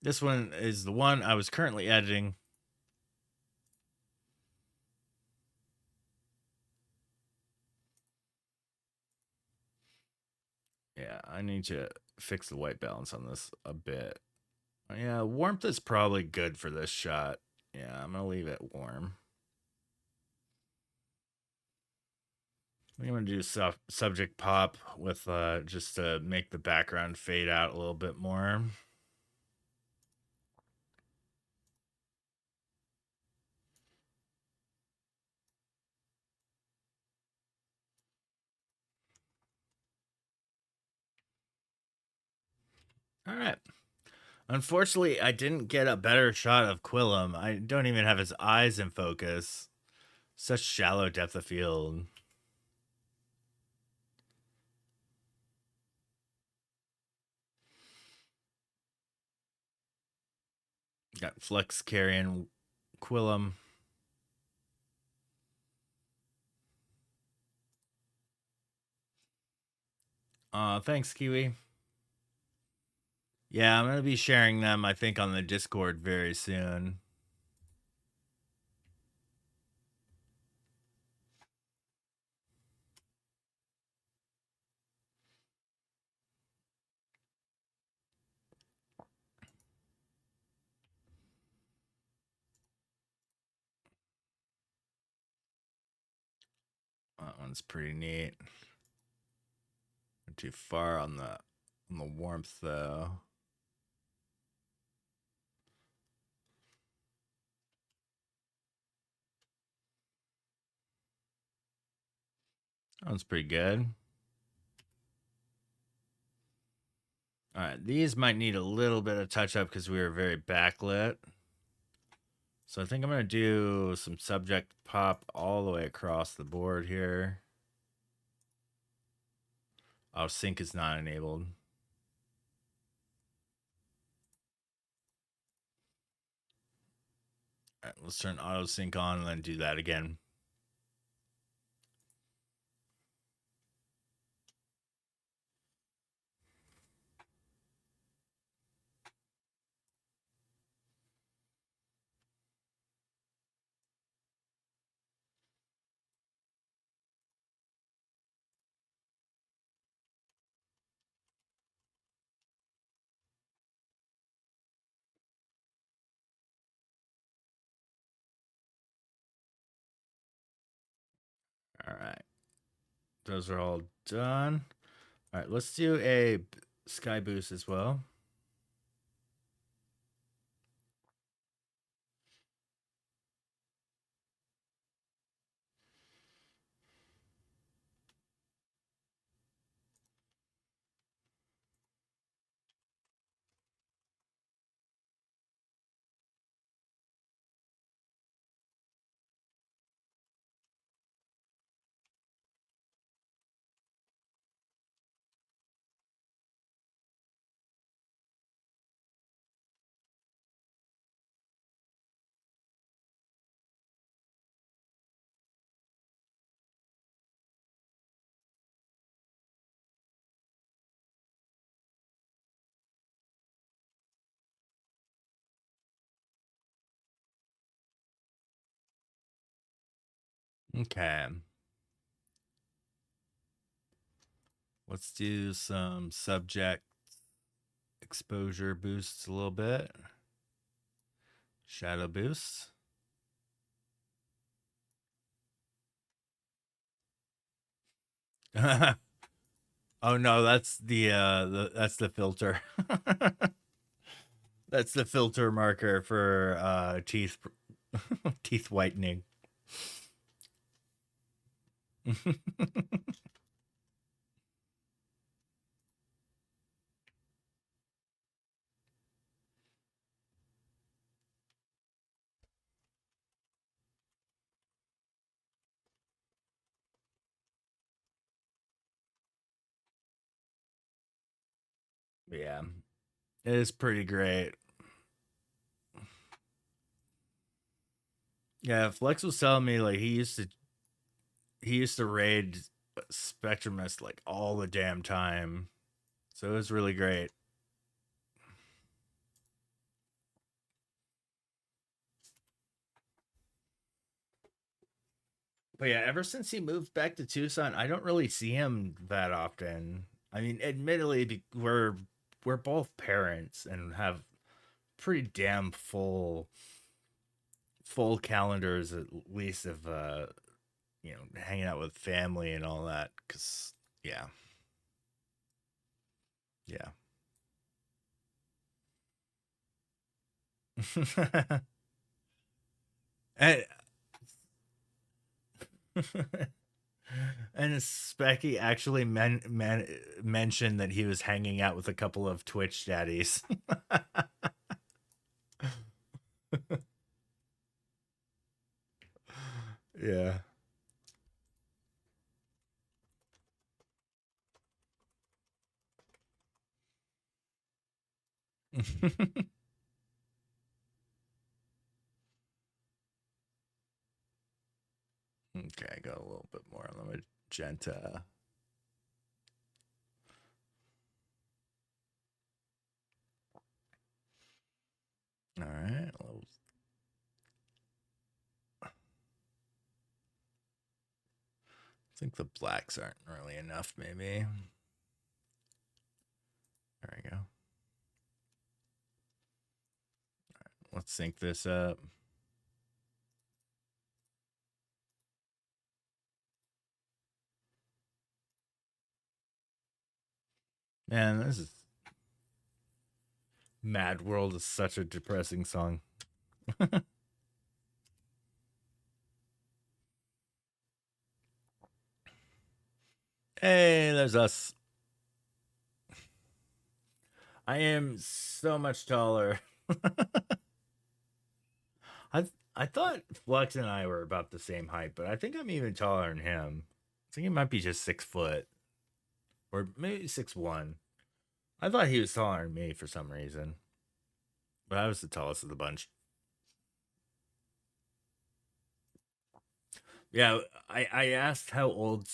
This one is the one I was currently editing. Yeah, I need to fix the white balance on this a bit. Yeah, warmth is probably good for this shot. Yeah, I'm going to leave it warm. I'm going to do subject pop with just to make the background fade out a little bit more. All right. Unfortunately, I didn't get a better shot of Quillum. I don't even have his eyes in focus. Such shallow depth of field. Got Flux carrying Quillum. Thanks, Kiwi. Yeah, I'm going to be sharing them, I think, on the Discord very soon. That one's pretty neat. Not too far on the warmth though. That one's pretty good. All right, these might need a little bit of touch up because we were very backlit. So I think I'm going to do some subject pop all the way across the board here. Oh, sync is not enabled. All right, let's turn auto sync on and then do that again. All right. Those are all done. All right, let's do a sky boost as well. Okay. Let's do some subject exposure boosts a little bit. Shadow boosts. Oh no, that's that's the filter. That's the filter marker for teeth teeth whitening. Yeah. It is pretty great. Yeah, Flex was telling me like he used to raid Spectrumus like all the damn time. So it was really great. But yeah, ever since he moved back to Tucson, I don't really see him that often. I mean, admittedly, we're both parents and have pretty damn full calendars, at least of hanging out with family and all that. Cause yeah, yeah. and and Specky actually mentioned that he was hanging out with a couple of Twitch daddies. Yeah. Okay, go a little bit more on the magenta. All right. I think the blacks aren't really enough, maybe. There we go. Let's sync this up. Man, this is Mad World is such a depressing song. Hey, there's us. I am so much taller. I I thought Flex and I were about the same height, but I think I'm even taller than him. I think he might be just 6 foot, or maybe 6'1". I thought he was taller than me for some reason, but I was the tallest of the bunch. Yeah, I asked how old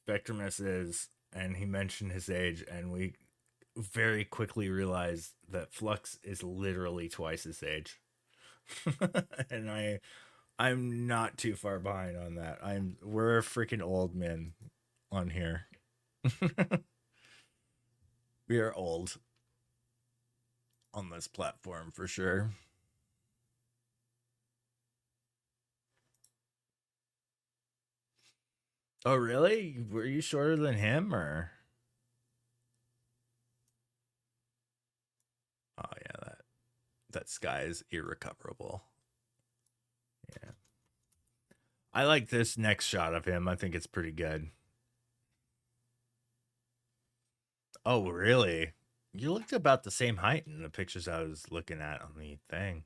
Spectrumus is, and he mentioned his age, and we very quickly realized that Flux is literally twice his age. And I'm not too far behind on that. We're freaking old men on here. We are old on this platform for sure. Oh really? Were you shorter than him or? Oh yeah, that sky is irrecoverable. Yeah. I like this next shot of him. I think it's pretty good. Oh, really? You looked about the same height in the pictures I was looking at on the thing.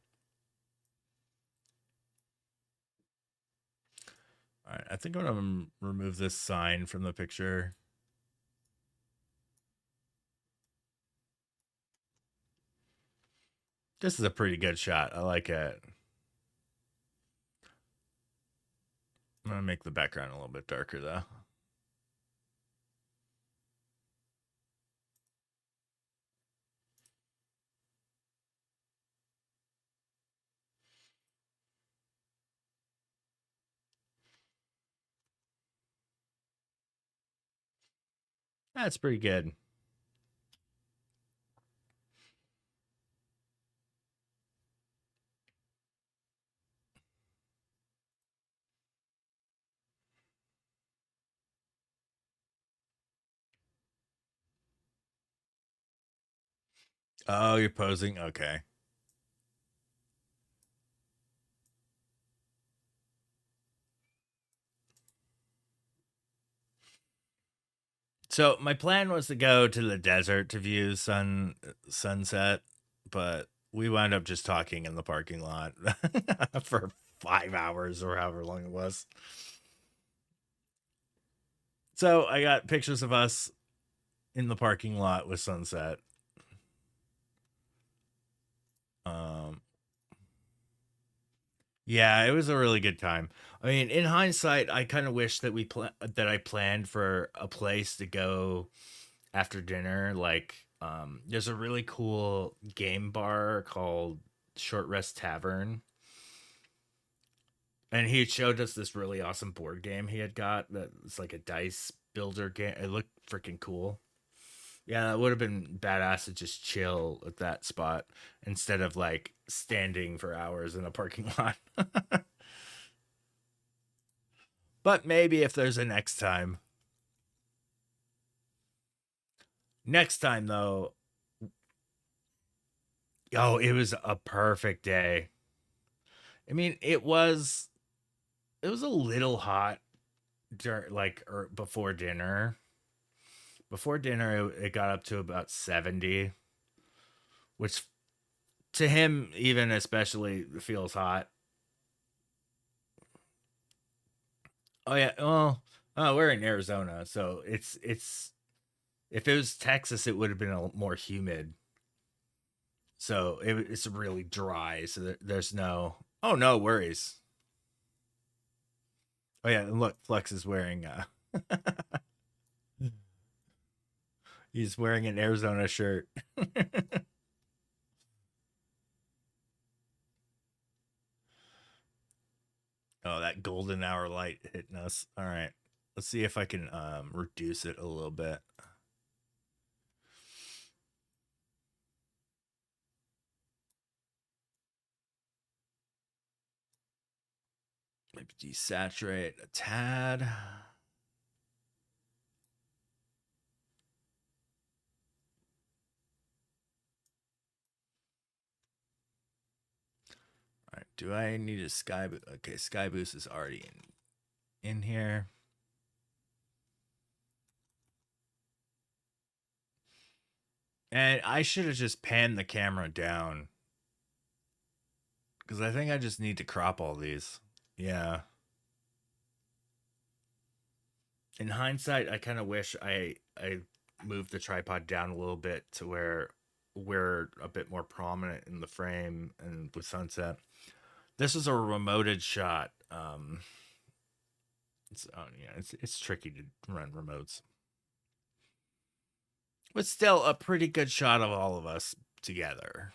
All right, I think I'm gonna remove this sign from the picture. This is a pretty good shot. I like it. I'm gonna make the background a little bit darker though. That's pretty good. Oh, you're posing? Okay. So my plan was to go to the desert to view sunset, but we wound up just talking in the parking lot for 5 hours or however long it was. So I got pictures of us in the parking lot with sunset. Um, yeah, it was a really good time. I mean, in hindsight, I kind of wish that that I planned for a place to go after dinner. Like, there's a really cool game bar called Short Rest Tavern, and he showed us this really awesome board game he had got that was like a dice builder game. It looked freaking cool. Yeah, it would have been badass to just chill at that spot instead of like standing for hours in a parking lot. But maybe if there's a next time. Next time though, oh, it was a perfect day. I mean, it was a little hot like before dinner. Before dinner, it got up to about 70, which to him even especially feels hot. Oh yeah, well, oh, we're in Arizona, so it's if it was Texas, it would have been a more humid. So it's really dry. So there's no oh no worries. Oh yeah, and look, Flex is wearing he's wearing an Arizona shirt. Oh, that golden hour light hitting us. All right. Let's see if I can reduce it a little bit. Maybe desaturate a tad. All right. Do I need a sky boost? Okay, sky boost is already in here. And I should have just panned the camera down because I think I just need to crop all these. Yeah. In hindsight, I kind of wish I moved the tripod down a little bit to where we're a bit more prominent in the frame and with sunset. This is a remoted shot. It's tricky to run remotes, but still a pretty good shot of all of us together.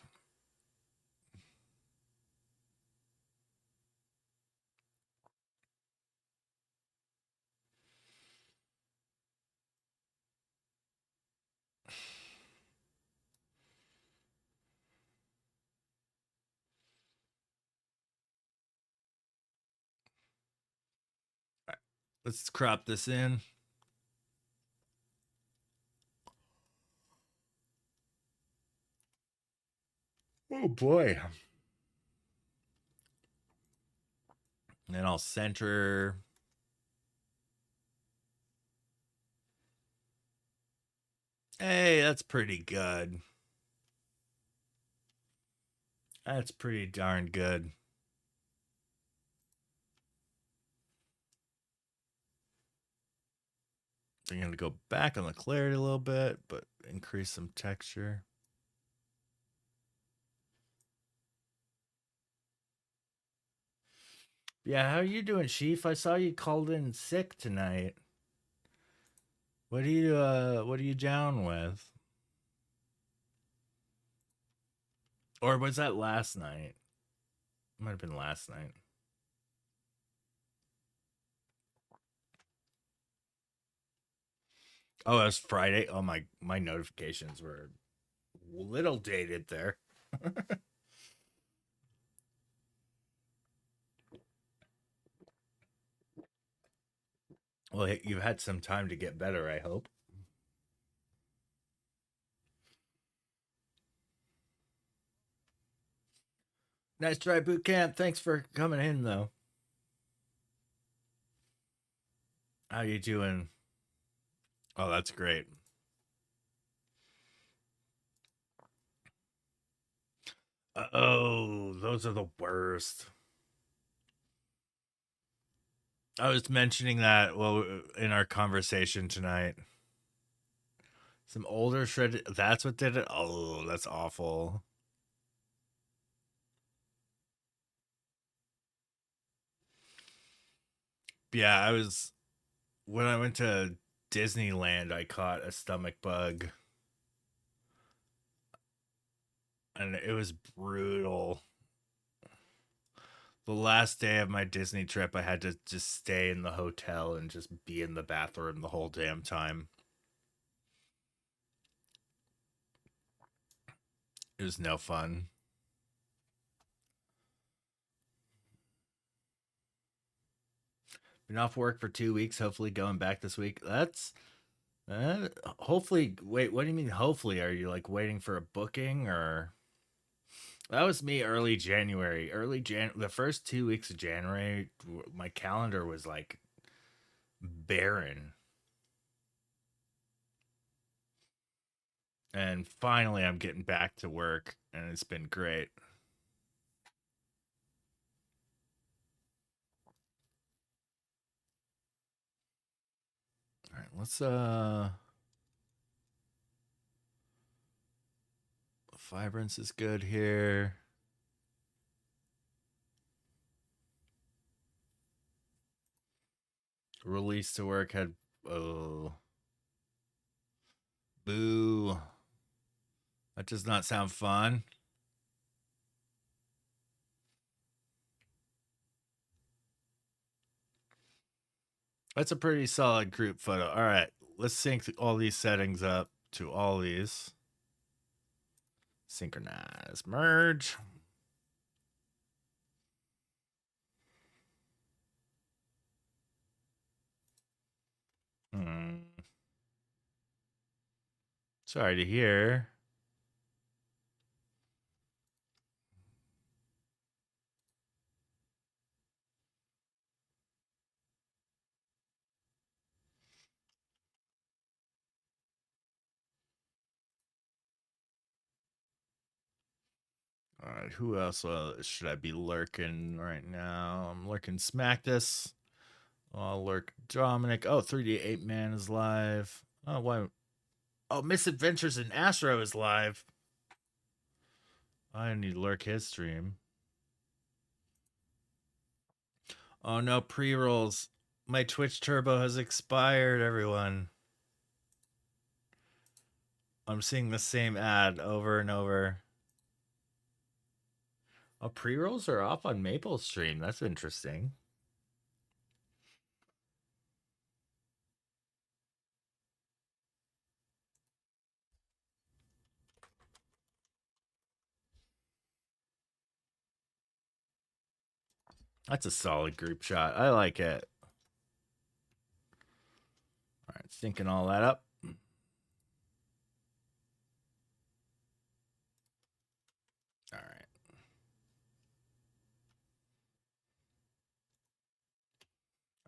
All right, let's crop this in. Oh boy. And then I'll center. Hey, that's pretty good. That's pretty darn good. I'm going to go back on the clarity a little bit, but increase some texture. Yeah, how are you doing, Chief? I saw you called in sick tonight. What are you down with? Or was that last night? Might have been last night. Oh, it was Friday. Oh my notifications were a little dated there. Well, you've had some time to get better, I hope. Nice try, boot camp. Thanks for coming in, though. How you doing? Oh, that's great. Oh, those are the worst. I was mentioning that in our conversation tonight. Some older shredded. That's what did it. Oh, that's awful. Yeah, I was when I went to Disneyland. I caught a stomach bug, and it was brutal. The last day of my Disney trip, I had to just stay in the hotel and just be in the bathroom the whole damn time. It was no fun. Been off work for 2 weeks. Hopefully, going back this week. That's hopefully. Wait, what do you mean? Hopefully, are you like waiting for a booking or? That was me early January. The first 2 weeks of January, my calendar was like barren. And finally, I'm getting back to work, and it's been great. All right, let's Vibrance is good here. Release to work had oh boo. That does not sound fun. That's a pretty solid group photo. All right, let's sync all these settings up to all these. Synchronize, merge. Hmm. Sorry to hear. All right, who else should I be lurking right now? I'm lurking Smack This. I'll lurk Dominic. Oh, 3D 8 Man is live. Oh, why? Oh, Misadventures in Ashore is live. I need to lurk his stream. Oh no, pre rolls. My Twitch turbo has expired, everyone. I'm seeing the same ad over and over. Oh, pre rolls are off on Maple stream. That's interesting. That's a solid group shot. I like it. All right, syncing all that up. All right.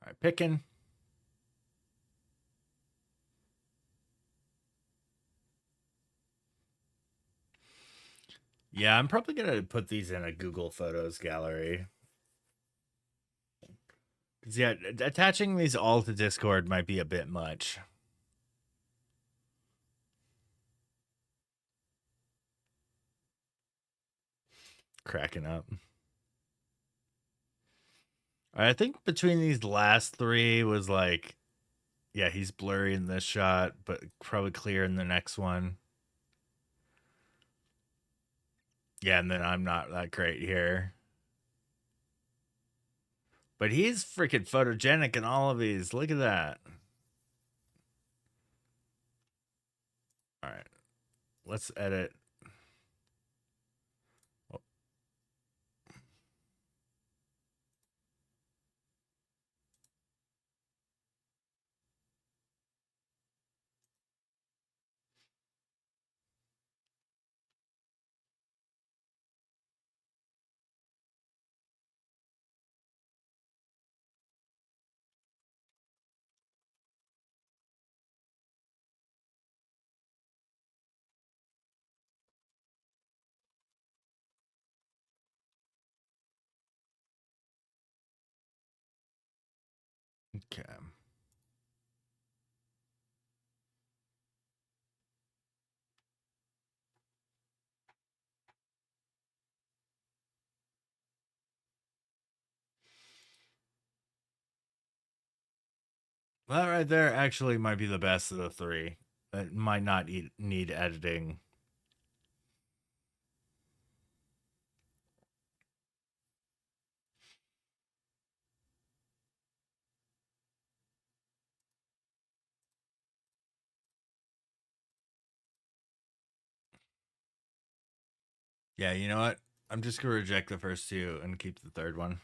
All right, picking. Yeah, I'm probably gonna put these in a Google Photos gallery. Yeah, attaching these all to Discord might be a bit much. Cracking up. I think between these last three was like, yeah, he's blurry in this shot, but probably clear in the next one. Yeah, and then I'm not that great here. But he's freaking photogenic in all of these. Look at that. let's edit. Oh, okay. That right there actually might be the best of the three. It might not need editing. Yeah, you know what? I'm just gonna reject the first two and keep the third one.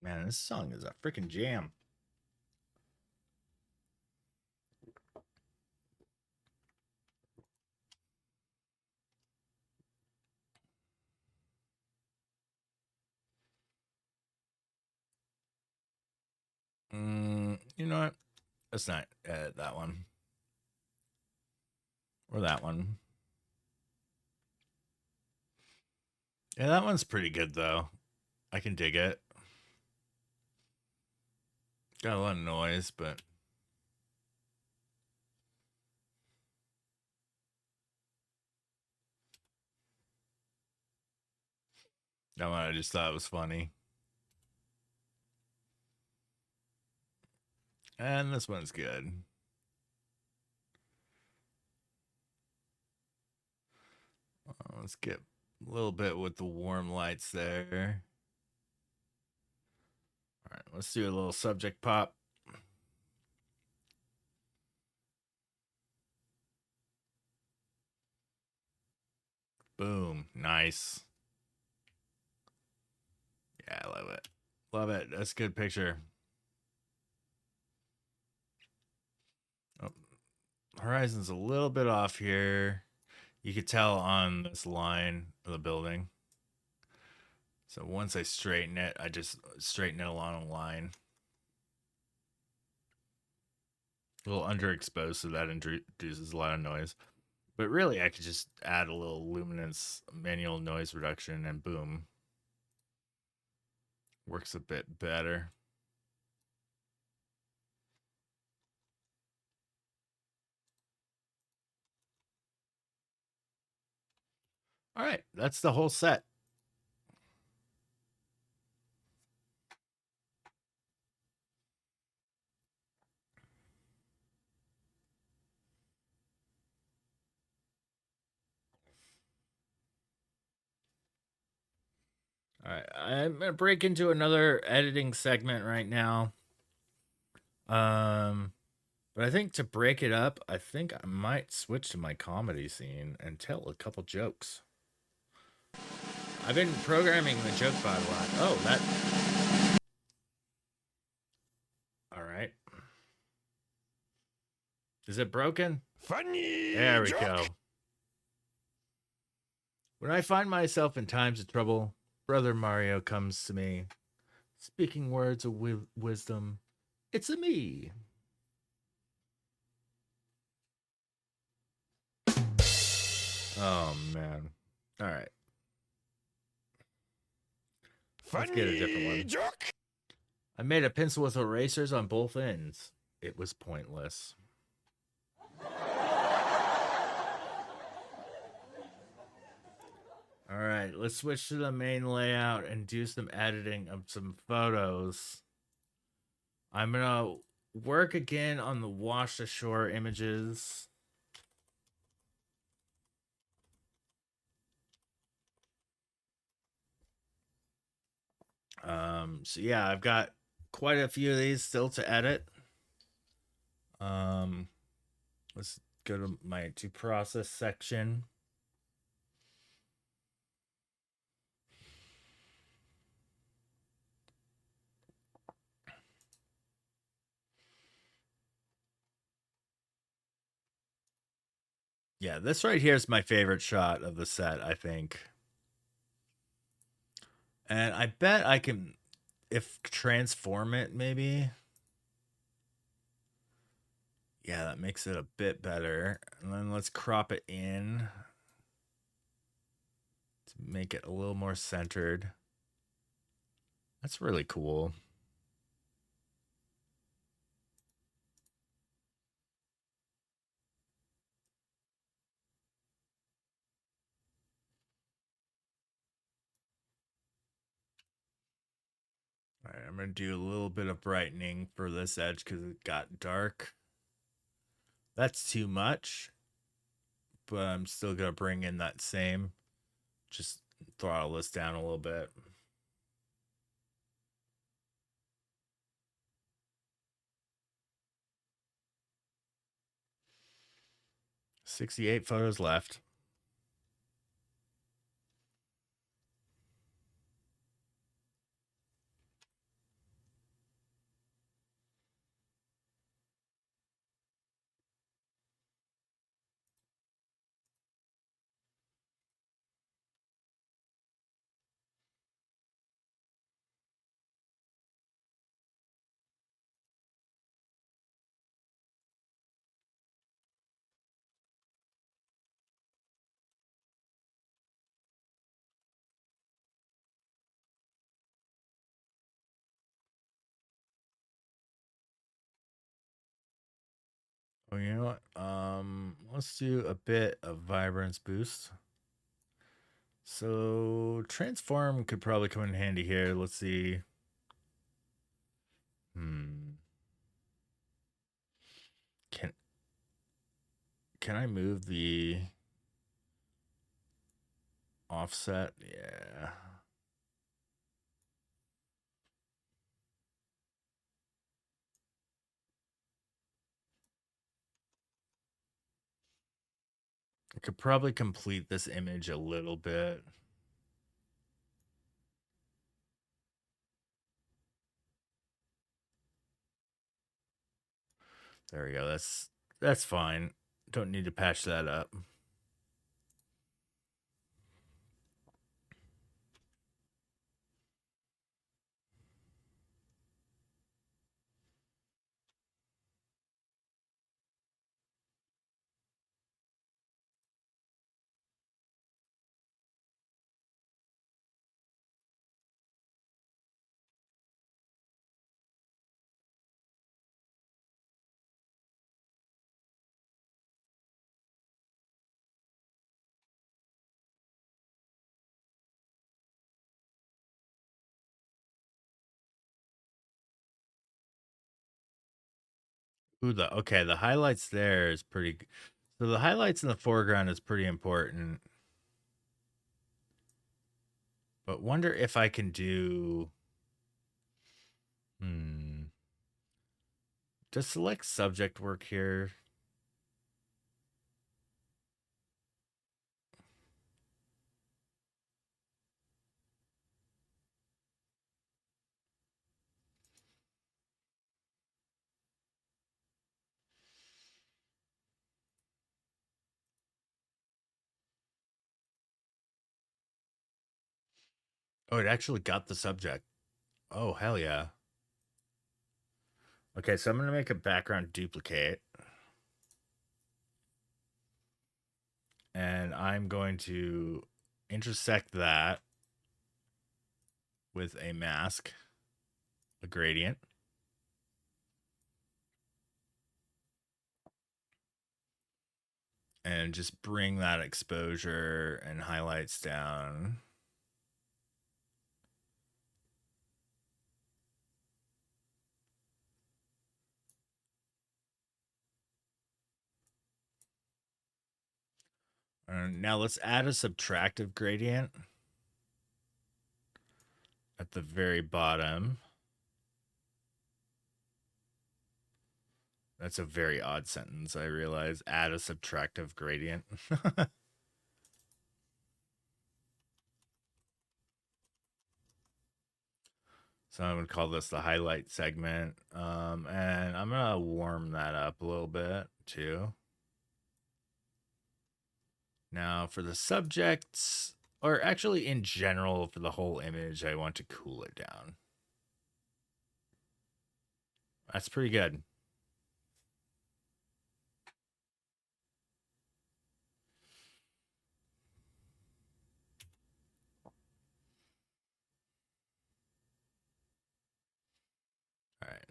Man, this song is a freaking jam. You know what? Let's not edit that one. Or that one. Yeah, that one's pretty good though. I can dig it. Got a lot of noise, but that one I just thought was funny. And this one's good. Let's get a little bit with the warm lights there. All right, let's do a little subject pop. Boom. Nice. Yeah, I love it. Love it. That's a good picture. Oh, horizon's a little bit off here. You could tell on this line of the building. So once I straighten it, I just straighten it along a line. A little underexposed, so that introduces a lot of noise. But really, I could just add a little luminance manual noise reduction and boom. Works a bit better. All right, that's the whole set. All right, I'm gonna break into another editing segment right now. But I think to break it up, I think I might switch to my comedy scene and tell a couple jokes. I've been programming the joke bot a lot. Oh, that. All right. Is it broken? Funny. There we go. When I find myself in times of trouble, Brother Mario comes to me, speaking words of wisdom. It's a me. Oh man. All right. Let's Funny get a different one. joke. I made a pencil with erasers on both ends. It was pointless. All right, let's switch to the main layout and do some editing of some photos. I'm gonna work again on the washed ashore images. So yeah, I've got quite a few of these still to edit. Um, let's go to my to process section. Yeah, this right here is my favorite shot of the set, I think. And I bet I can, if transform it maybe. Yeah, that makes it a bit better. And then let's crop it in to make it a little more centered. That's really cool. All right, I'm going to do a little bit of brightening for this edge because it got dark. That's too much, but I'm still going to bring in that same. Just throttle this down a little bit. $68 photos left. Oh, you know what? Let's do a bit of vibrance boost. So transform could probably come in handy here. Let's see. Can can I move the offset? Yeah. I could probably complete this image a little bit. There we go. That's fine. Don't need to patch that up. Ooh, the highlights there is pretty. So the highlights in the foreground is pretty important. But wonder if I can do. Hmm. Does select subject work here? Oh, it actually got the subject. Oh, hell yeah. Okay, so I'm going to make a background duplicate. And I'm going to intersect that with a mask, a gradient. And just bring that exposure and highlights down. Now let's add a subtractive gradient at the very bottom. That's a very odd sentence, I realize. Add a subtractive gradient. So I'm going to call this the highlight segment. And I'm going to warm that up a little bit too. Now for the subjects, or actually in general for the whole image, I want to cool it down. That's pretty good. All right,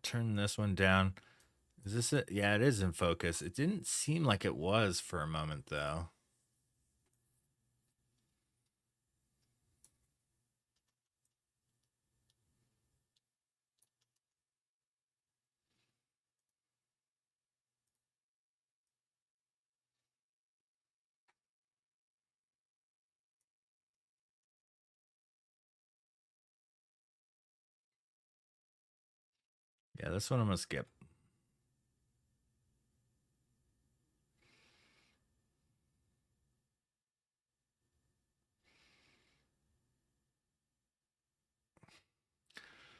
turn this one down. Is this it? Yeah, it is in focus. It didn't seem like it was for a moment though. Yeah, this one I'm gonna skip.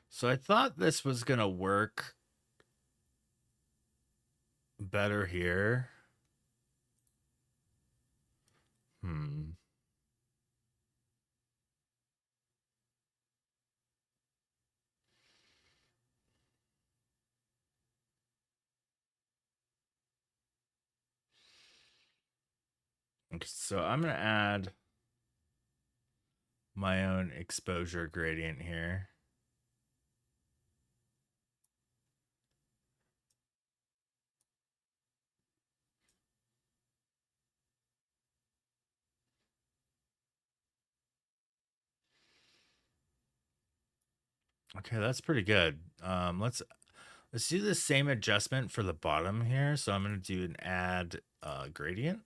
So I thought this was gonna work better here. Hmm. Okay, so I'm gonna add my own exposure gradient here. Okay, that's pretty good. Let's do the same adjustment for the bottom here. So I'm gonna do an add gradient.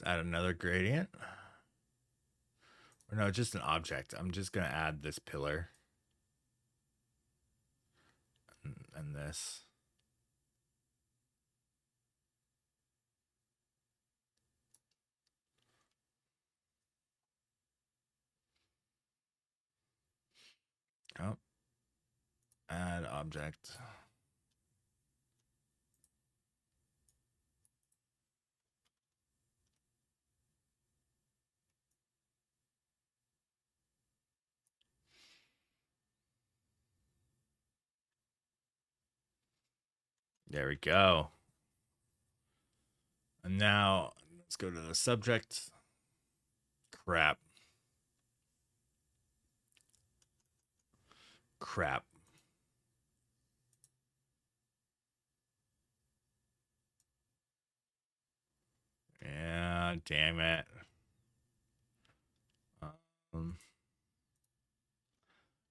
Let's add another gradient. Or no, just an object. I'm just gonna add this pillar and this. Oh, add object. There we go. And now let's go to the subject. Crap. Crap. Yeah, damn it. All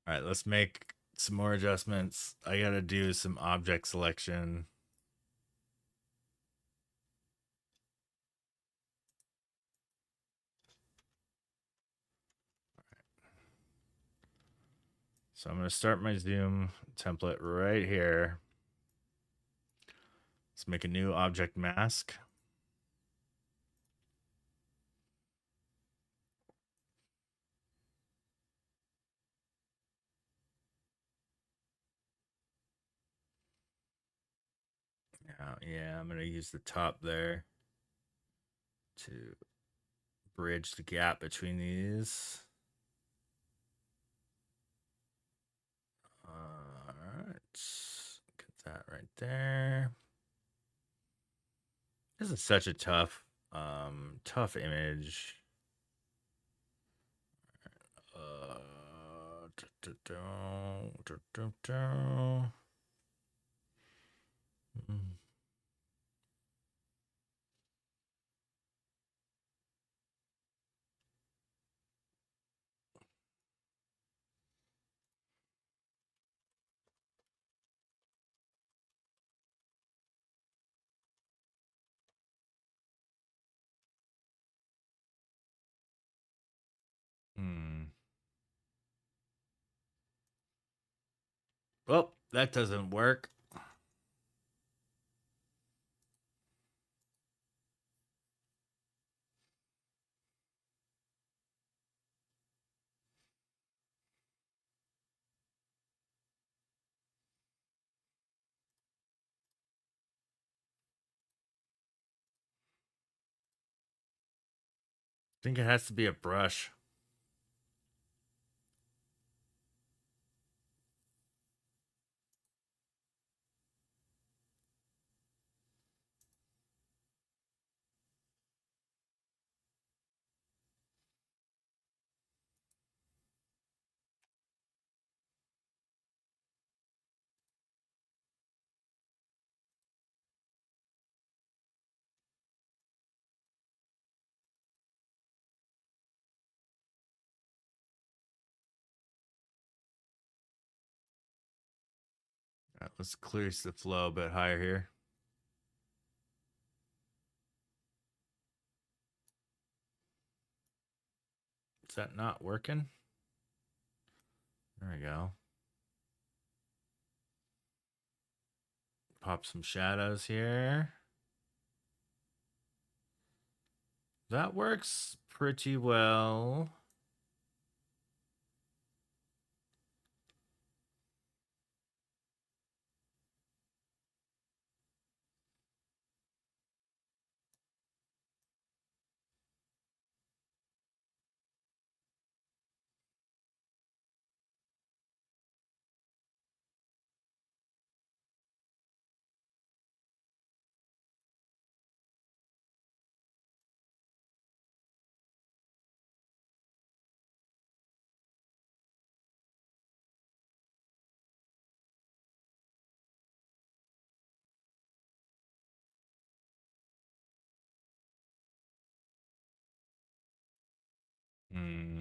right, let's make some more adjustments. I gotta do some object selection. So I'm gonna start my zoom template right here. Let's make a new object mask. Yeah, I'm gonna use the top there to bridge the gap between these. Alright. Get that right there. This is such a tough image. Mm. Hmm. Well, that doesn't work. I think it has to be a brush. Let's clear the flow a bit higher here. Is that not working? There we go. Pop some shadows here. That works pretty well. Hmm.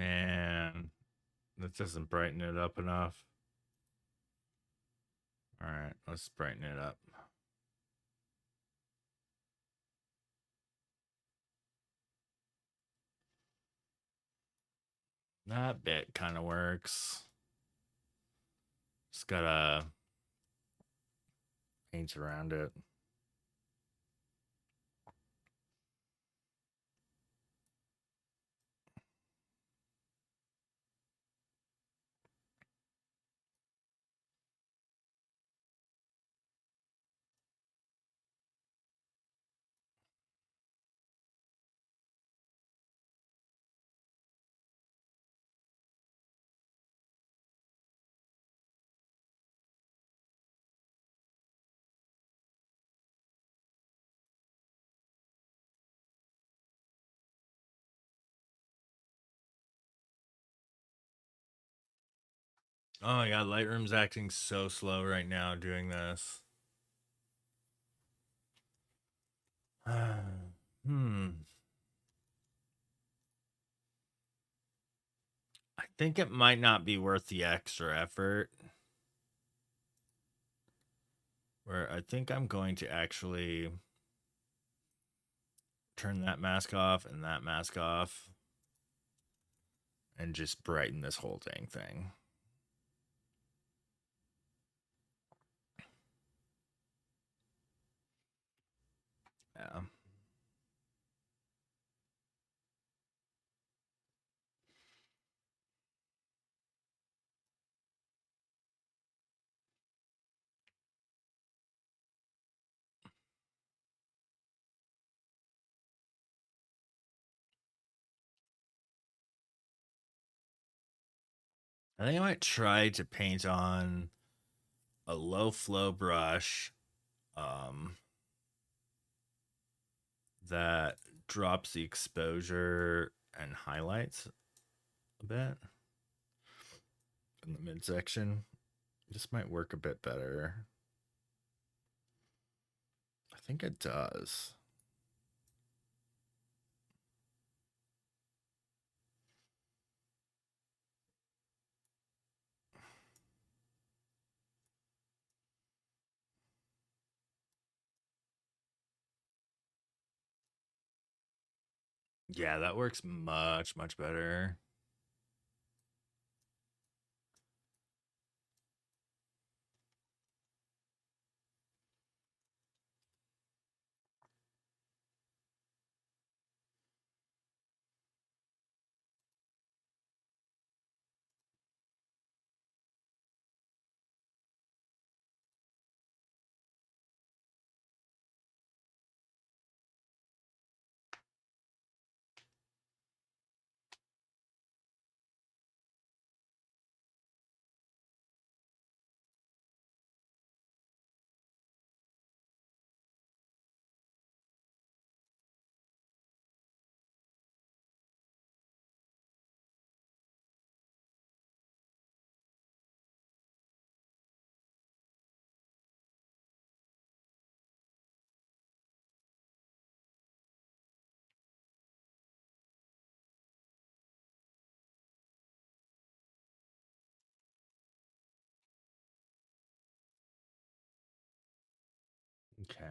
Man, that doesn't brighten it up enough. All right, let's brighten it up. That bit kind of works. Just gotta paint around it. Oh my god, Lightroom's acting so slow right now doing this. Hmm. I think it might not be worth the extra effort. Where I think I'm going to actually turn that mask off and that mask off and just brighten this whole dang thing. Yeah. I think I might try to paint on a low flow brush um, that drops the exposure and highlights a bit in the midsection. This might work a bit better. I think it does. Yeah, that works much, much better. Okay.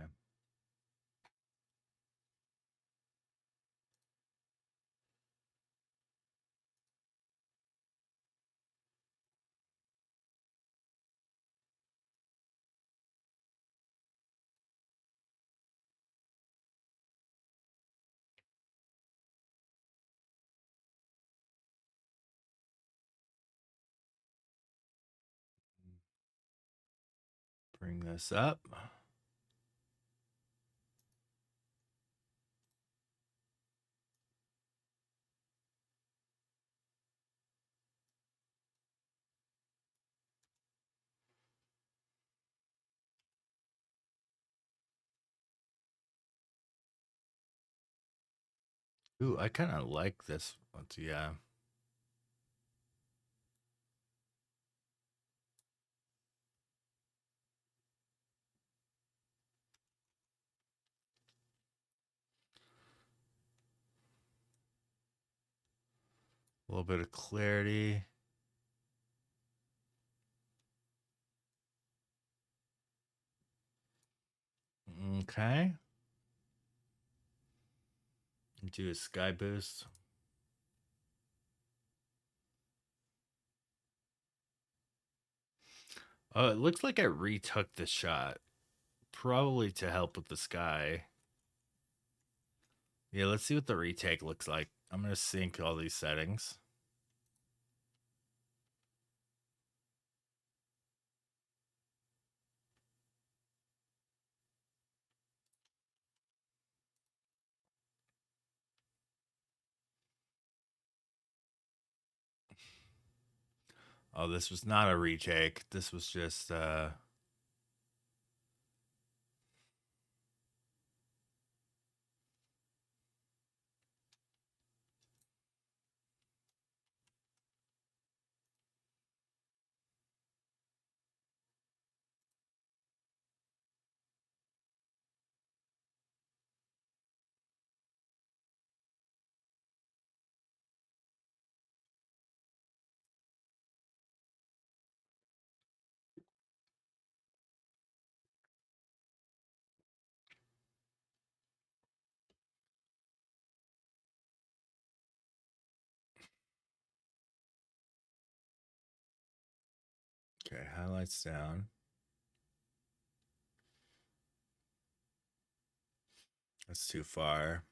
Bring this up. Ooh, I kind of like this one. Yeah. little bit of clarity. Okay. Do a sky boost. Oh, it looks like I retook the shot. Probably to help with the sky. Yeah, let's see what the retake looks like. I'm going to sync all these settings. Oh, this was not a retake. This was just okay, highlights down. That's too far.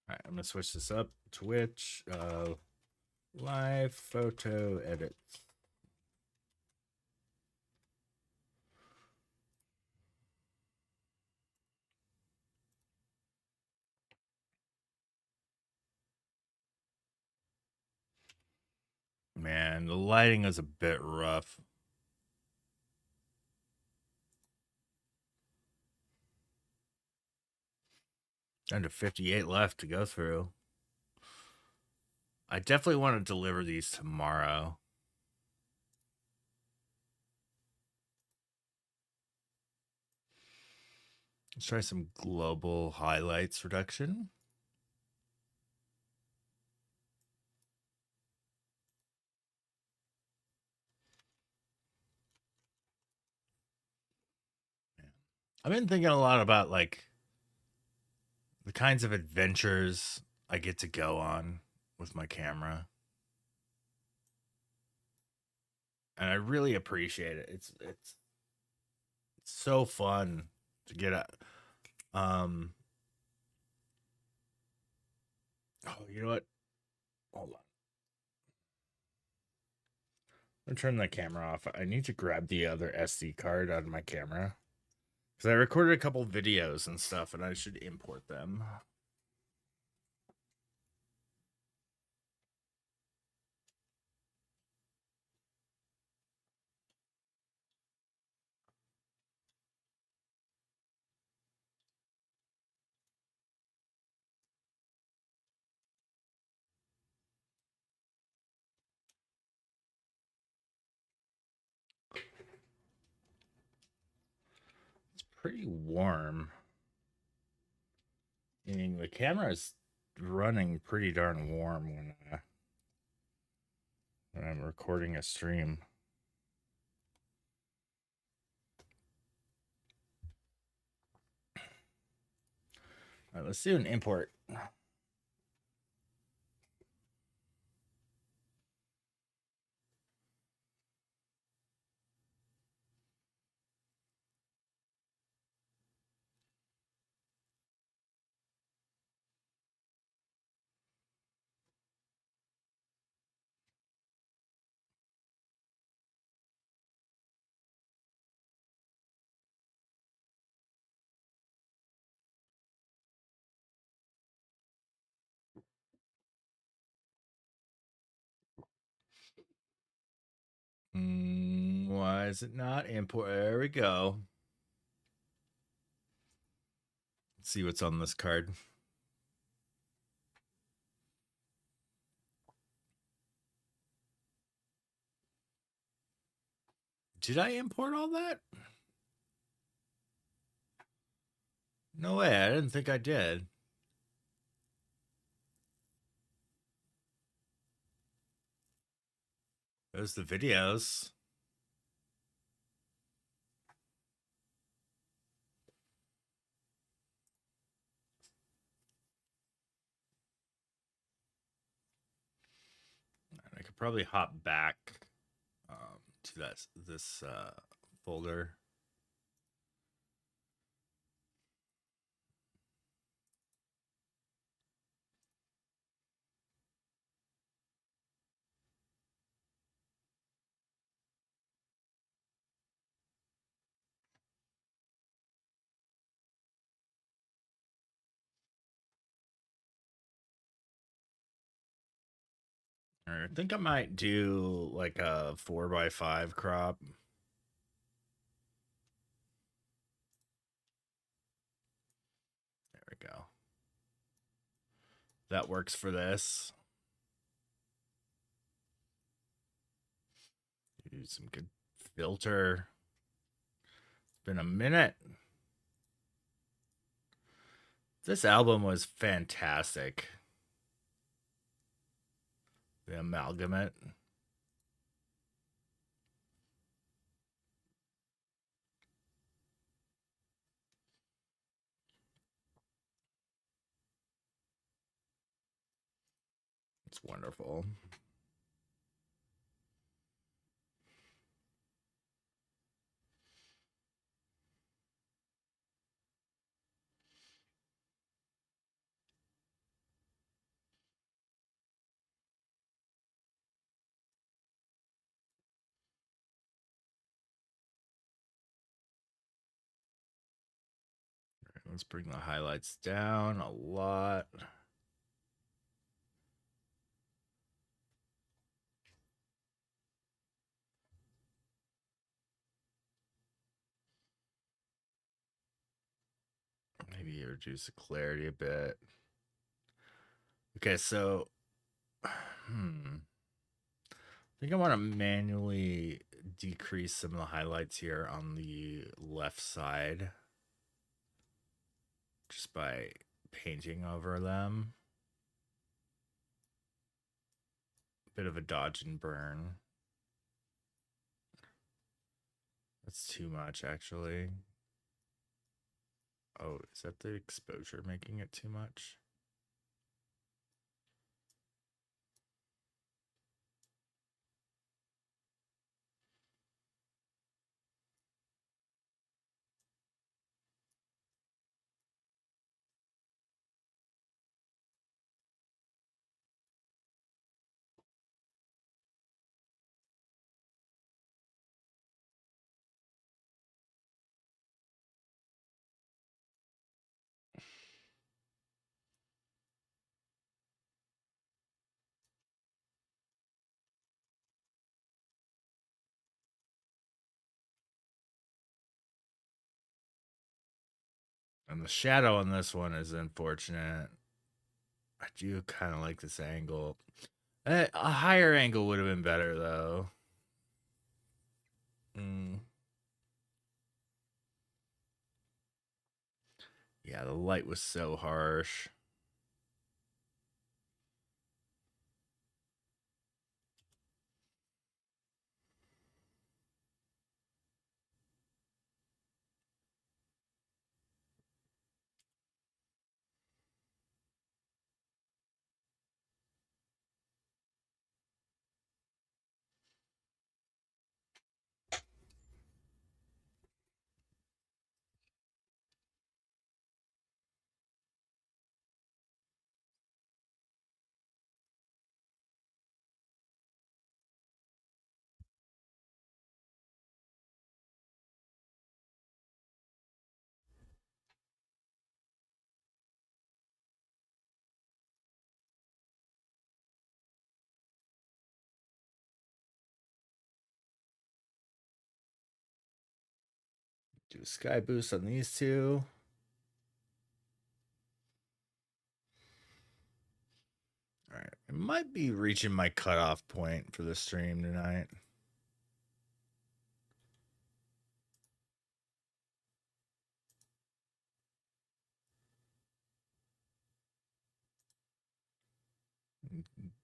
All right, I'm going to switch this up. Twitch, live photo edit. Man, the lighting is a bit rough. Under 58 left to go through. I definitely want to deliver these tomorrow. Let's try some global highlights reduction. I've been thinking a lot about like the kinds of adventures I get to go on with my camera. And I really appreciate it. It's so fun to get a oh, you know what? Hold on. I'm gonna turn the camera off. I need to grab the other SD card out of my camera. Because I recorded a couple videos and stuff and I should import them. It's pretty warm. Meaning the camera is running pretty darn warm when I'm recording a stream. All right, let's do an import. Why is it not import? There we go. see what's on this card. Did I import all that? No way, I didn't think I did. There's the videos. I could probably hop back to this folder. I think I might do like a 4x5 crop. There we go. That works for this. Use some good filter. It's been a minute. This album was fantastic. The Amalgamate. It's wonderful. Let's bring the highlights down a lot. Maybe reduce the clarity a bit. Okay, so I think I want to manually decrease some of the highlights here on the left side just by painting over them. Bit of a dodge and burn. That's too much, actually. Oh, is that the exposure making it too much? And the shadow on this one is unfortunate. I do kind of like this angle. A higher angle would have been better, though. Yeah, the light was so harsh. Do a sky boost on these two. might be reaching my cutoff point for the stream tonight.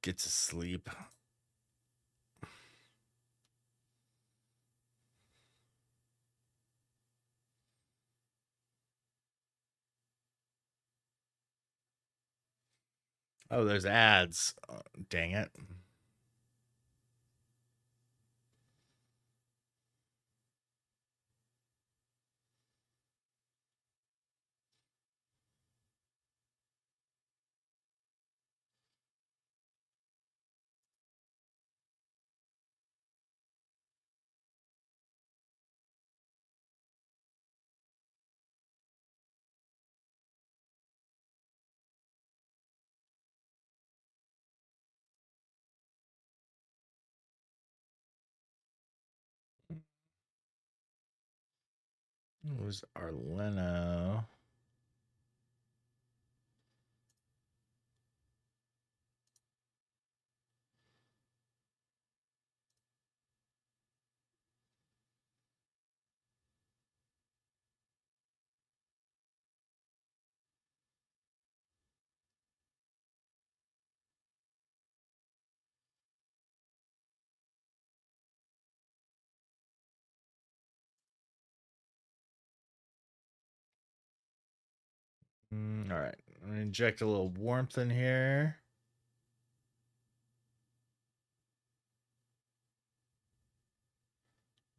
Get to sleep. Oh, there's ads. Oh, dang it. It was Arleno. All right. I'm going to inject a little warmth in here.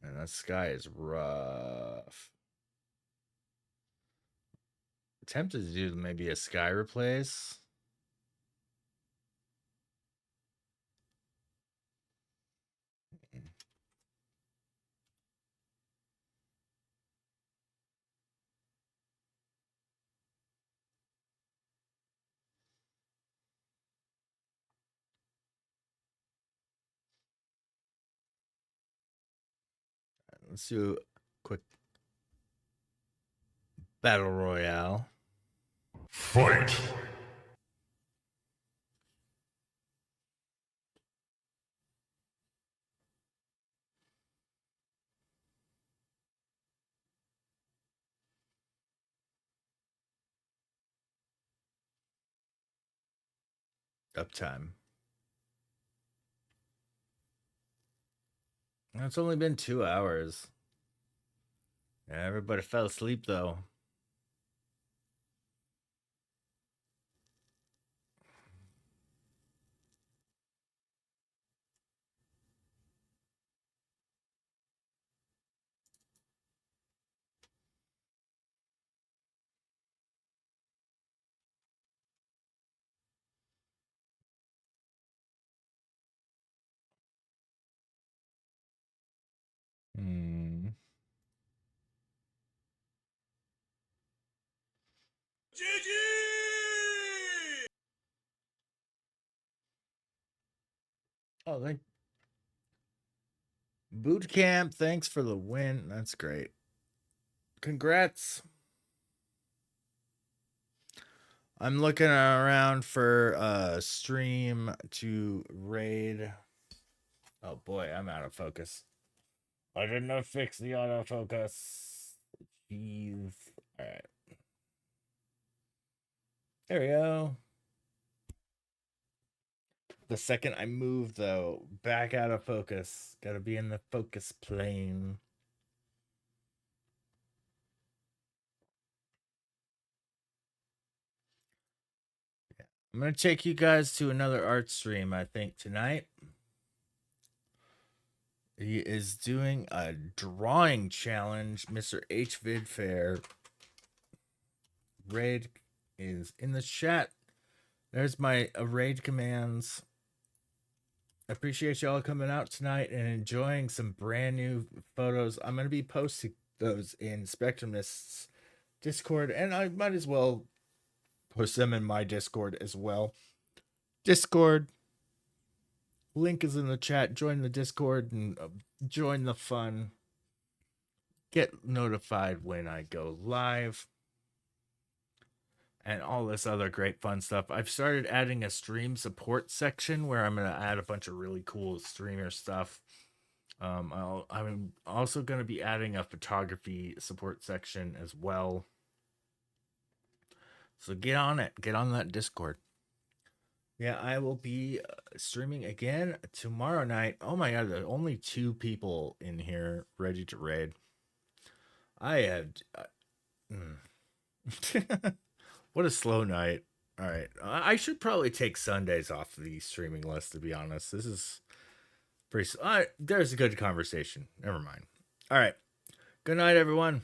And that sky is rough. Tempted to do maybe a sky replace. Let's do a quick battle royale. Fight! Uptime. It's only been 2 hours. Yeah, everybody fell asleep though. Hmm. GG! Oh, thank Boot Camp. Thanks for the win. That's great. Congrats. I'm looking around for a stream to raid. Oh boy, I'm out of focus. I didn't fix the autofocus. Jeez. All right. There we go. The second I move, though, back out of focus. Gotta be in the focus plane. I'm gonna take you guys to another art stream, I think, tonight. He is doing a drawing challenge, Mr. H Vidfair. Raid is in the chat. There's my raid commands. I appreciate y'all coming out tonight and enjoying some brand new photos. I'm going to be posting those in Spectrumist's Discord, and I might as well post them in my Discord as well. Discord link is in the chat. Join the Discord and join the fun. Get notified when I go live. and all this other great fun stuff. I've started adding a stream support section where I'm going to add a bunch of really cool streamer stuff. I'm also going to be adding a photography support section as well. So get on it. Get on that Discord. Yeah, I will be streaming again tomorrow night. Oh my god, there are only 2 people in here ready to raid. I have. What a slow night. All right. I should probably take Sundays off the streaming list, to be honest. This is pretty. There's a good conversation. Never mind. All right. Good night, everyone.